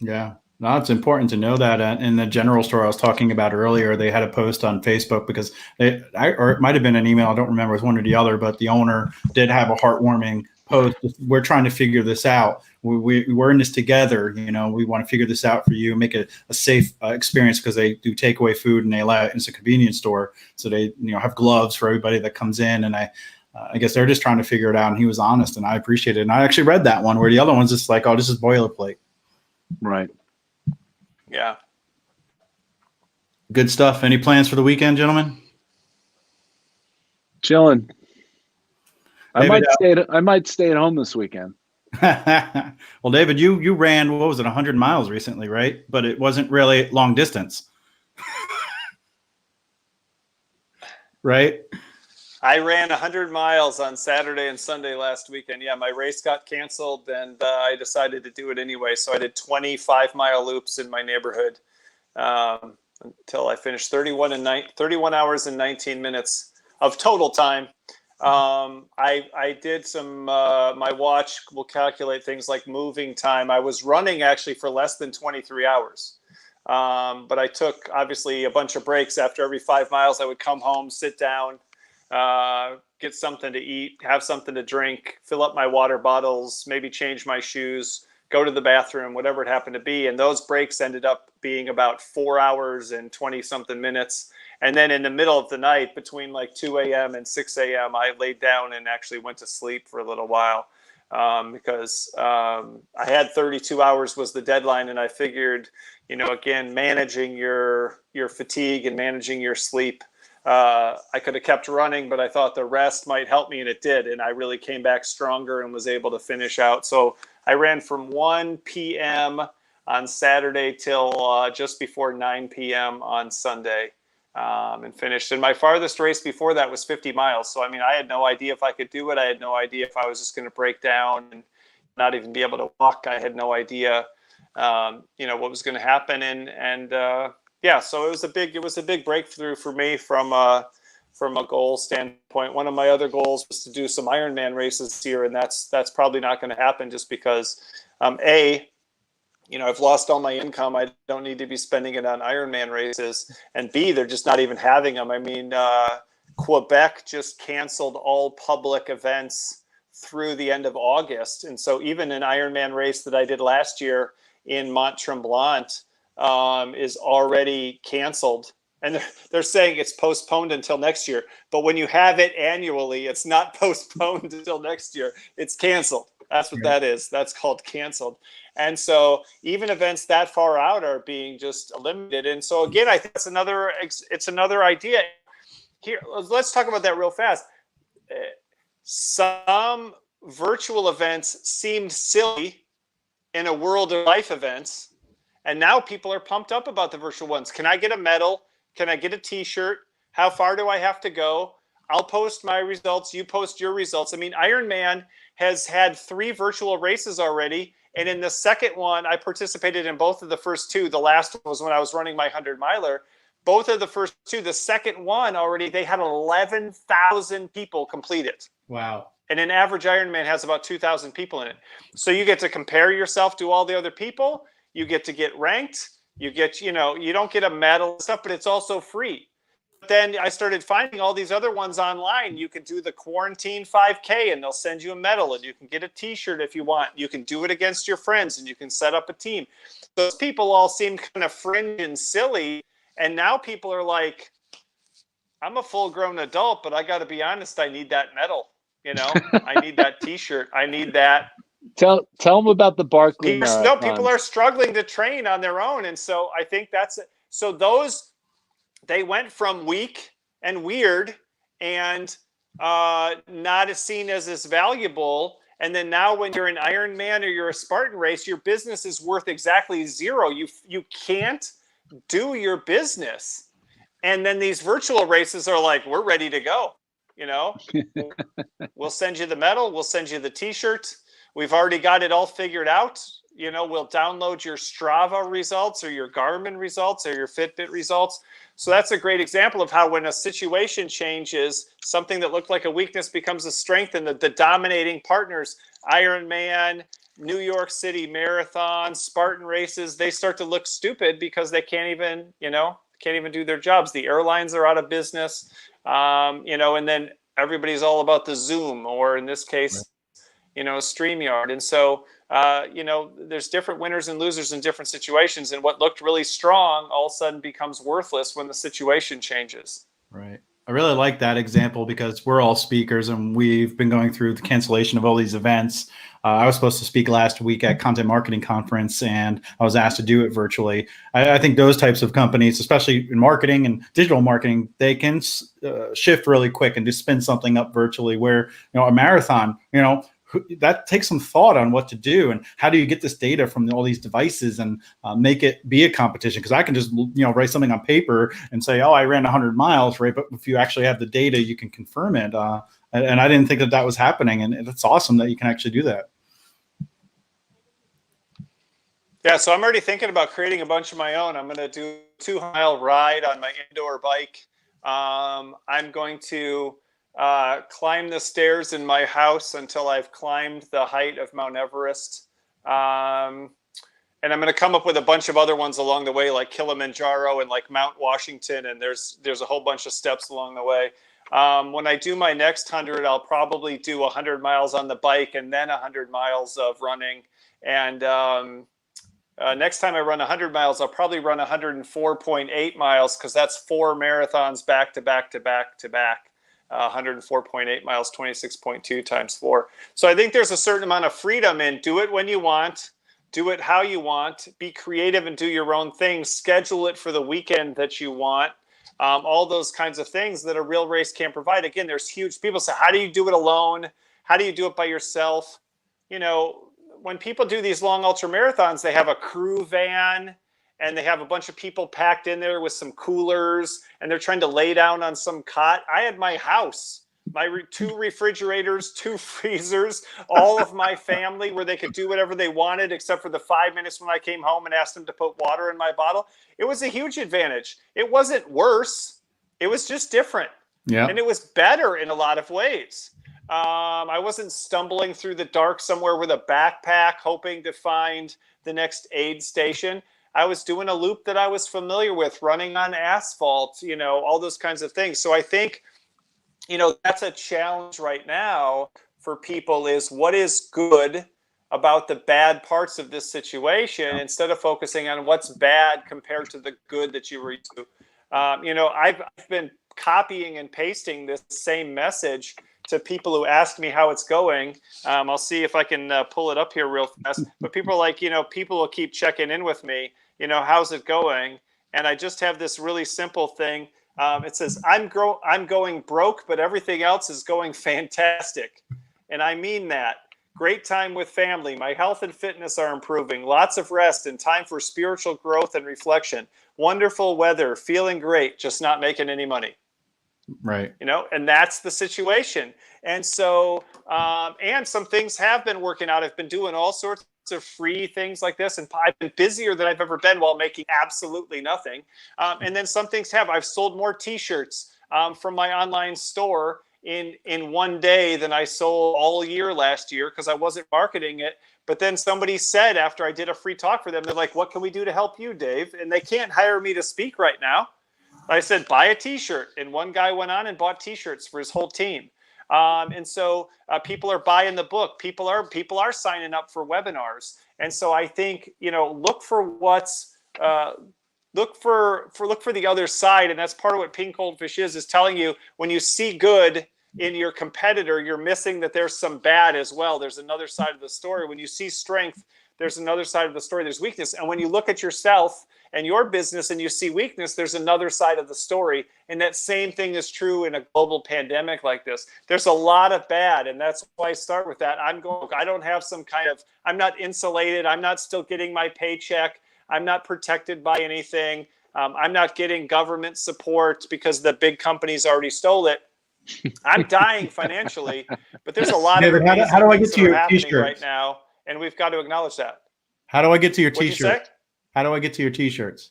Yeah. No, it's important to know that. In the general store I was talking about earlier, they had a post on Facebook because or it might have been an email. I don't remember. It was one or the other, but the owner did have a heartwarming post. We're trying to figure this out. We're in this together. You know, we want to figure this out for you, make it a safe experience, because they do takeaway food and they allow it. It's a convenience store. So they, have gloves for everybody that comes in. And I guess they're just trying to figure it out. And he was honest, and I appreciate it. And I actually read that one where the other one's just like, oh, this is boilerplate. Right. Yeah. Good stuff. Any plans for the weekend, gentlemen? Chilling. I David, might stay at home this weekend. well, David, you ran, what was it, 100 miles recently, right? But it wasn't really long distance. Right? I ran 100 miles on Saturday and Sunday last weekend. Yeah, my race got canceled, and I decided to do it anyway. So I did 25-mile loops in my neighborhood until I finished 31 hours and 19 minutes of total time. I did some, my watch will calculate things like moving time. I was running actually for less than 23 hours. But I took obviously a bunch of breaks. After every 5 miles, I would come home, sit down, get something to eat, have something to drink, fill up my water bottles, maybe change my shoes, go to the bathroom, whatever it happened to be. And those breaks ended up being about 4 hours and 20 something minutes. And then in the middle of the night, between like 2 a.m. and 6 a.m., I laid down and actually went to sleep for a little while because I had 32 hours was the deadline. And I figured, again, managing your fatigue and managing your sleep, I could have kept running, but I thought the rest might help me, and it did. And I really came back stronger and was able to finish out. So I ran from 1 p.m. on Saturday till just before 9 p.m. on Sunday. And finished. And my farthest race before that was 50 miles. So, I had no idea if I could do it. I had no idea if I was just going to break down and not even be able to walk. I had no idea, what was going to happen. So it was a big breakthrough for me from a goal standpoint. One of my other goals was to do some Ironman races this year, and that's probably not going to happen just because, I've lost all my income. I don't need to be spending it on Ironman races. And B, they're just not even having them. Quebec just canceled all public events through the end of August. And so even an Ironman race that I did last year in Mont Tremblant is already canceled. And they're saying it's postponed until next year. But when you have it annually, it's not postponed until next year. It's canceled. That's what that is. That's called canceled. And so even events that far out are being just eliminated. And so again, I think it's another idea here. Let's talk about that real fast. Some virtual events seemed silly in a world of life events. And now people are pumped up about the virtual ones. Can I get a medal? Can I get a t-shirt? How far do I have to go? I'll post my results. You post your results. Ironman has had 3 virtual races already. And in the second one, I participated in both of the first 2. The last one was when I was running my 100-miler. Both of the first 2, the second one already, they had 11,000 people complete it. Wow. And an average Ironman has about 2,000 people in it. So you get to compare yourself to all the other people. You get to get ranked. You get, you don't get a medal and stuff, but it's also free. But then I started finding all these other ones online. You can do the quarantine 5K and they'll send you a medal, and you can get a t-shirt if you want. You can do it against your friends and you can set up a team. Those people all seem kind of fringe and silly. And now people are like, I'm a full grown adult, but I got to be honest. I need that medal. I need that t-shirt. I need that. Tell them about the Barkley Marathon. No, people are struggling to train on their own. And so I think that's it. So they went from weak and weird and not as seen as valuable. And then now when you're an Ironman or you're a Spartan race, your business is worth exactly 0. You can't do your business. And then these virtual races are like, we're ready to go. We'll send you the medal. We'll send you the t-shirt. We've already got it all figured out. We'll download your Strava results or your Garmin results or your Fitbit results. So that's a great example of how when a situation changes, something that looked like a weakness becomes a strength, and the dominating partners, Ironman, New York City marathon, Spartan races, they start to look stupid because they can't even, can't even do their jobs. The airlines are out of business, and then everybody's all about the Zoom, or in this case, StreamYard. And so, there's different winners and losers in different situations. And what looked really strong all of a sudden becomes worthless when the situation changes. Right. I really like that example because we're all speakers and we've been going through the cancellation of all these events. I was supposed to speak last week at Content Marketing Conference and I was asked to do it virtually. I think those types of companies, especially in marketing and digital marketing, they can shift really quick and just spin something up virtually where, a marathon, that takes some thought on what to do and how do you get this data from all these devices and make it be a competition. Because I can just write something on paper and say, oh, I ran 100 miles, right? But if you actually have the data, you can confirm it. And I didn't think that was happening, and it's awesome that you can actually do that. Yeah, so I'm already thinking about creating a bunch of my own. I'm going to do a 2-mile ride on my indoor bike. I'm going to climb the stairs in my house until I've climbed the height of Mount Everest. And I'm going to come up with a bunch of other ones along the way, like Kilimanjaro and like Mount Washington. And there's a whole bunch of steps along the way. When I do my next 100, I'll probably do 100 miles on the bike and then 100 miles of running. And next time I run 100 miles, I'll probably run 104.8 miles because that's 4 marathons back to back to back to back. 104.8 miles, 26.2 times 4. So I think there's a certain amount of freedom in do it when you want, do it how you want, be creative and do your own thing, schedule it for the weekend that you want. All those kinds of things that a real race can't provide. Again, there's huge, people say, how do you do it alone? How do you do it by yourself? When people do these long ultra marathons, they have a crew van and they have a bunch of people packed in there with some coolers and they're trying to lay down on some cot. I had my house, my 2 refrigerators, 2 freezers, all of my family where they could do whatever they wanted except for the 5 minutes when I came home and asked them to put water in my bottle. It was a huge advantage. It wasn't worse. It was just different. Yeah. And it was better in a lot of ways. I wasn't stumbling through the dark somewhere with a backpack hoping to find the next aid station. I was doing a loop that I was familiar with, running on asphalt, all those kinds of things. So I think, that's a challenge right now for people is what is good about the bad parts of this situation instead of focusing on what's bad compared to the good that you were used to. I've been copying and pasting this same message to people who ask me how it's going. I'll see if I can pull it up here real fast. But people are like, people will keep checking in with me, how's it going? And I just have this really simple thing. It says, I'm going broke, but everything else is going fantastic. And I mean that. Great time with family. My health and fitness are improving. Lots of rest and time for spiritual growth and reflection. Wonderful weather. Feeling great. Just not making any money. Right. And that's the situation. And so, and some things have been working out. I've been doing all sorts of free things like this. And I've been busier than I've ever been while making absolutely nothing. And then some things I've sold more t-shirts from my online store in one day than I sold all year last year because I wasn't marketing it. But then somebody said after I did a free talk for them, they're like, what can we do to help you, Dave? And they can't hire me to speak right now. I said, buy a t-shirt. And one guy went on and bought t-shirts for his whole team. And so people are buying the book. People are signing up for webinars. And so I think, look for what's, look for the other side. And that's part of what Pink Goldfish is telling you when you see good in your competitor, you're missing that there's some bad as well. There's another side of the story. When you see strength, there's another side of the story. There's weakness. And when you look at yourself and your business and you see weakness, there's another side of the story. And that same thing is true in a global pandemic like this. There's a lot of bad. And that's why I start with that. I don't have some kind of, I'm not insulated. I'm not still getting my paycheck. I'm not protected by anything. I'm not getting government support because the big companies already stole it. I'm dying financially, but there's a lot of amazing how do I get things to that are your happening t-shirts right now. And we've got to acknowledge that. How do I get to your What'd you t-shirts? say? How do I get to your t-shirts?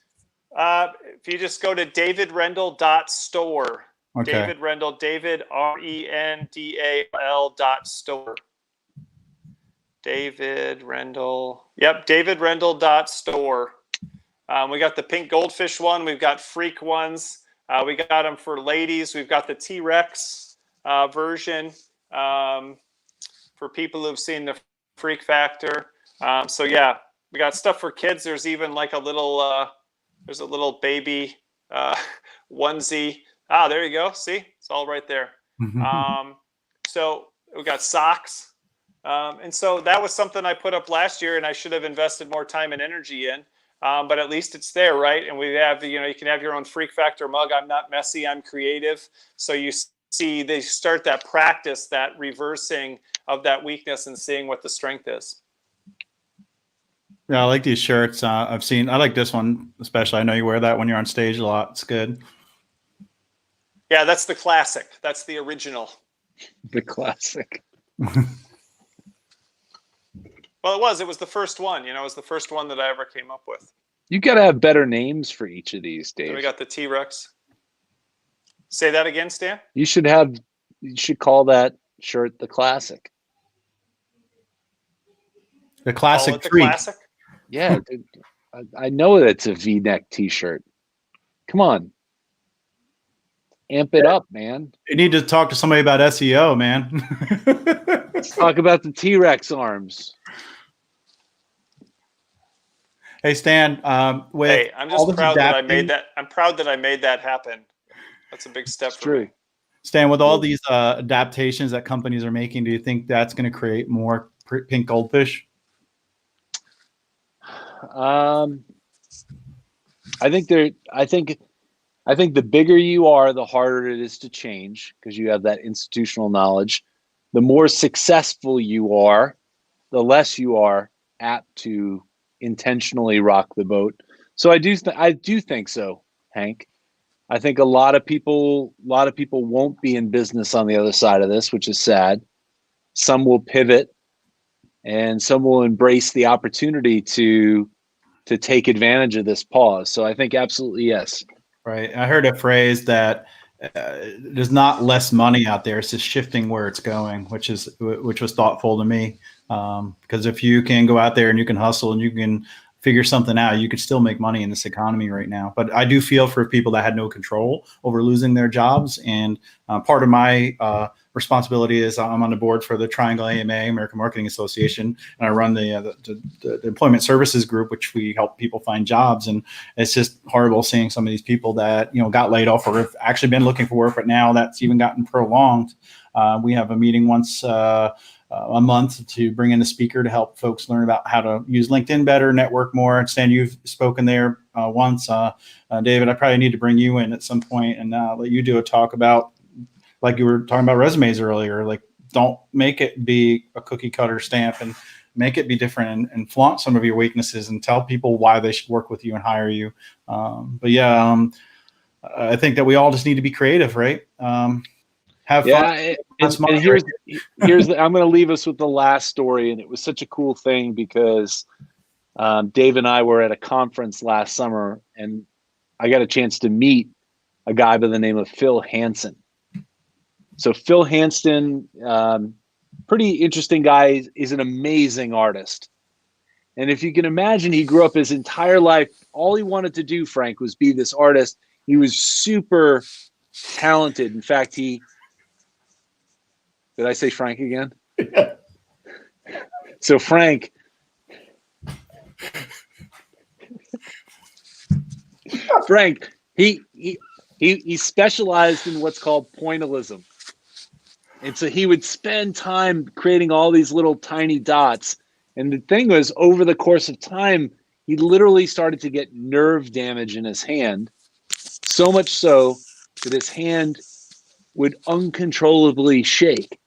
If you just go to davidrendell.store. Okay. David Rendell, David, RENDAL.store. David Rendell. Yep, davidrendell.store. We got the pink goldfish one. We've got freak ones. We got them for ladies. We've got the T-Rex version for people who've seen the Freak Factor. So yeah, we got stuff for kids. There's even like a little, there's a little baby onesie. Ah, there you go. See, it's all right there. So we got socks. And so that was something I put up last year, and I should have invested more time and energy in. But at least it's there, right? And we have, you can have your own Freak Factor mug. I'm not messy, I'm creative. So you see, they start that practice, that reversing of that weakness and seeing what the strength is. Yeah, I like these shirts. I like this one especially. I know you wear that when you're on stage a lot. It's good. Yeah, that's the classic. That's the original. The classic. Well, it was the first one. It was the first one that I ever came up with. You got to have better names for each of these, Dave. Then we got the T-Rex. Say that again, Stan. You should call that shirt the classic. The classic. Call it the classic. Yeah, dude, I know that's a V-neck T-shirt. Come on, amp it up, man. You need to talk to somebody about SEO, man. Let's talk about the T-Rex arms. Hey, Stan. Hey, I'm just proud that I made that. I'm proud that I made that happen. That's a big step for me. Stan, with all these adaptations that companies are making, do you think that's going to create more pink goldfish? I think the bigger you are, the harder it is to change because you have that institutional knowledge. The more successful you are, the less you are apt to intentionally rock the boat. So I do think so, Hank. I think a lot of people won't be in business on the other side of this, which is sad. Some will pivot, and some will embrace the opportunity to take advantage of this pause. So I think absolutely yes. Right. I heard a phrase that there's not less money out there; it's just shifting where it's going, which was thoughtful to me. Because if you can go out there and you can hustle and you can figure something out, you could still make money in this economy right now. But I do feel for people that had no control over losing their jobs. And part of my responsibility is I'm on the board for the Triangle AMA, American Marketing Association, and I run the employment services group, which we help people find jobs. And it's just horrible seeing some of these people that got laid off or have actually been looking for work, but now that's even gotten prolonged. We have a meeting once a month to bring in a speaker to help folks learn about how to use LinkedIn better, network more. Stan, you've spoken there once. David, I probably need to bring you in at some point and let you do a talk about, like you were talking about resumes earlier, like don't make it be a cookie cutter stamp and make it be different and flaunt some of your weaknesses and tell people why they should work with you and hire you. I think that we all just need to be creative, right? Have fun. And here's I'm going to leave us with the last story, and it was such a cool thing because Dave and I were at a conference last summer, and I got a chance to meet a guy by the name of Phil Hansen. So Phil Hansen, pretty interesting guy, is an amazing artist. And if you can imagine, he grew up his entire life, all he wanted to do, Frank, was be this artist. He was super talented. In fact, did I say Frank again? Yeah. So Frank, he specialized in what's called pointillism. And so he would spend time creating all these little tiny dots. And the thing was, over the course of time, he literally started to get nerve damage in his hand. So much so that his hand would uncontrollably shake.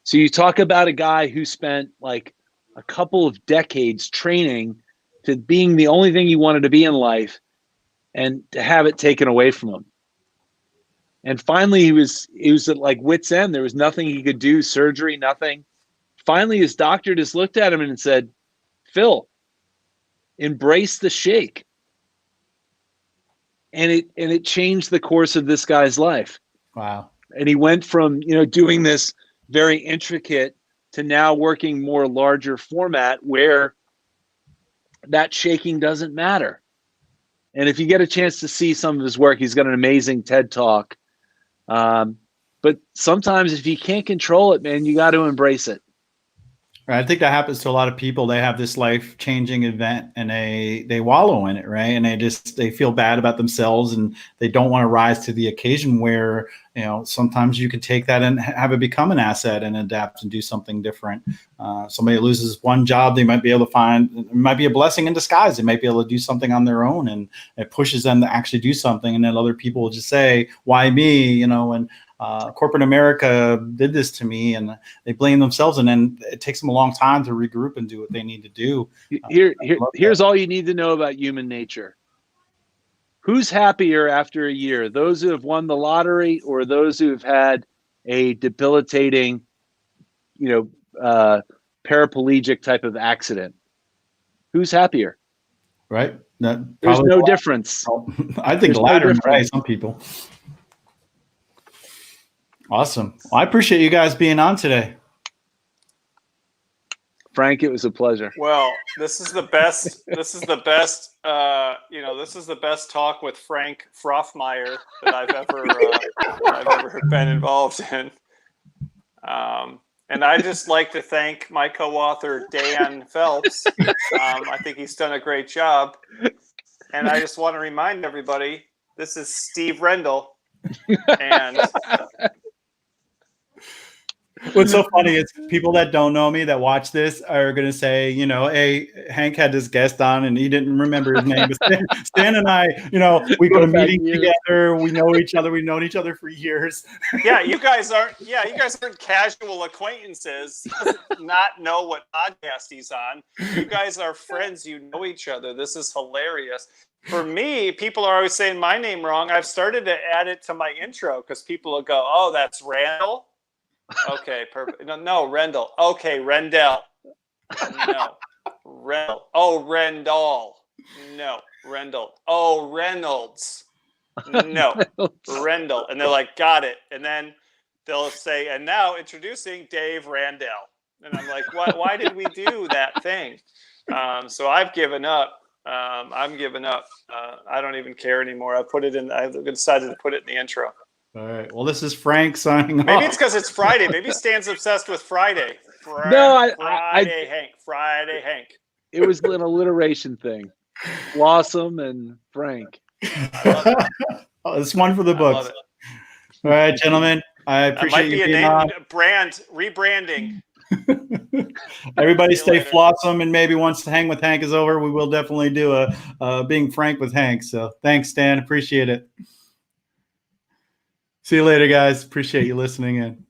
So you talk about a guy who spent like a couple of decades training to being the only thing he wanted to be in life and to have it taken away from him. And finally he was at like wit's end. There was nothing he could do, surgery, nothing. Finally, his doctor just looked at him and said, Phil, embrace the shake. And it changed the course of this guy's life. Wow. And he went from, doing this very intricate to now working more larger format where that shaking doesn't matter. And if you get a chance to see some of his work, he's got an amazing TED Talk. But sometimes if you can't control it, man, you got to embrace it. Right. I think that happens to a lot of people. They have this life-changing event and they wallow in it, right? And they feel bad about themselves and they don't want to rise to the occasion where, sometimes you can take that and have it become an asset and adapt and do something different. Somebody loses one job, they might be able to it might be a blessing in disguise. They might be able to do something on their own and it pushes them to actually do something. And then other people will just say, why me? And corporate America did this to me, and they blame themselves, and then it takes them a long time to regroup and do what they need to do. Here's all you need to know about human nature. Who's happier after a year? Those who have won the lottery or those who have had a debilitating, paraplegic type of accident? Who's happier? Right. There's no difference. I think the latter, right? Some people. Awesome. Well, I appreciate you guys being on today. Frank, it was a pleasure. Well, this is the best. This is the best. This is the best talk with Frank Frothmeyer that I've ever been involved in. And I just like to thank my co-author Dan Phelps. I think he's done a great job. And I just want to remind everybody, this is Steve Rendell, and. What's so funny is people that don't know me that watch this are going to say, hey, Hank had this guest on and he didn't remember his name. But Stan and I, we go to meetings together. We know each other. We've known each other for years. Yeah, you guys aren't casual acquaintances. Not know what podcast he's on. You guys are friends. You know each other. This is hilarious. For me, people are always saying my name wrong. I've started to add it to my intro because people will go, "Oh, that's Randall." Okay, perfect. No, Rendell. Okay, Rendell. No, Rendell. Oh, Rendall. No, Rendell. Oh, Reynolds. No, Rendell. And they're like, got it. And then they'll say, and now introducing Dave Randell. And I'm like, why did we do that thing? So I've given up. I'm giving up. I don't even care anymore. I've decided to put it in the intro. All right. Well, this is Frank signing off. Maybe it's because it's Friday. Maybe Stan's obsessed with Friday. Friday Hank. It was an alliteration thing. Blossom and Frank. I love it. It's one for the books. All right, gentlemen. I appreciate you being on. Brand rebranding. Everybody stay flawsome, and maybe once Hang with Hank is over, we will definitely do a Being Frank with Hank. So thanks, Stan. Appreciate it. See you later, guys. Appreciate you listening in.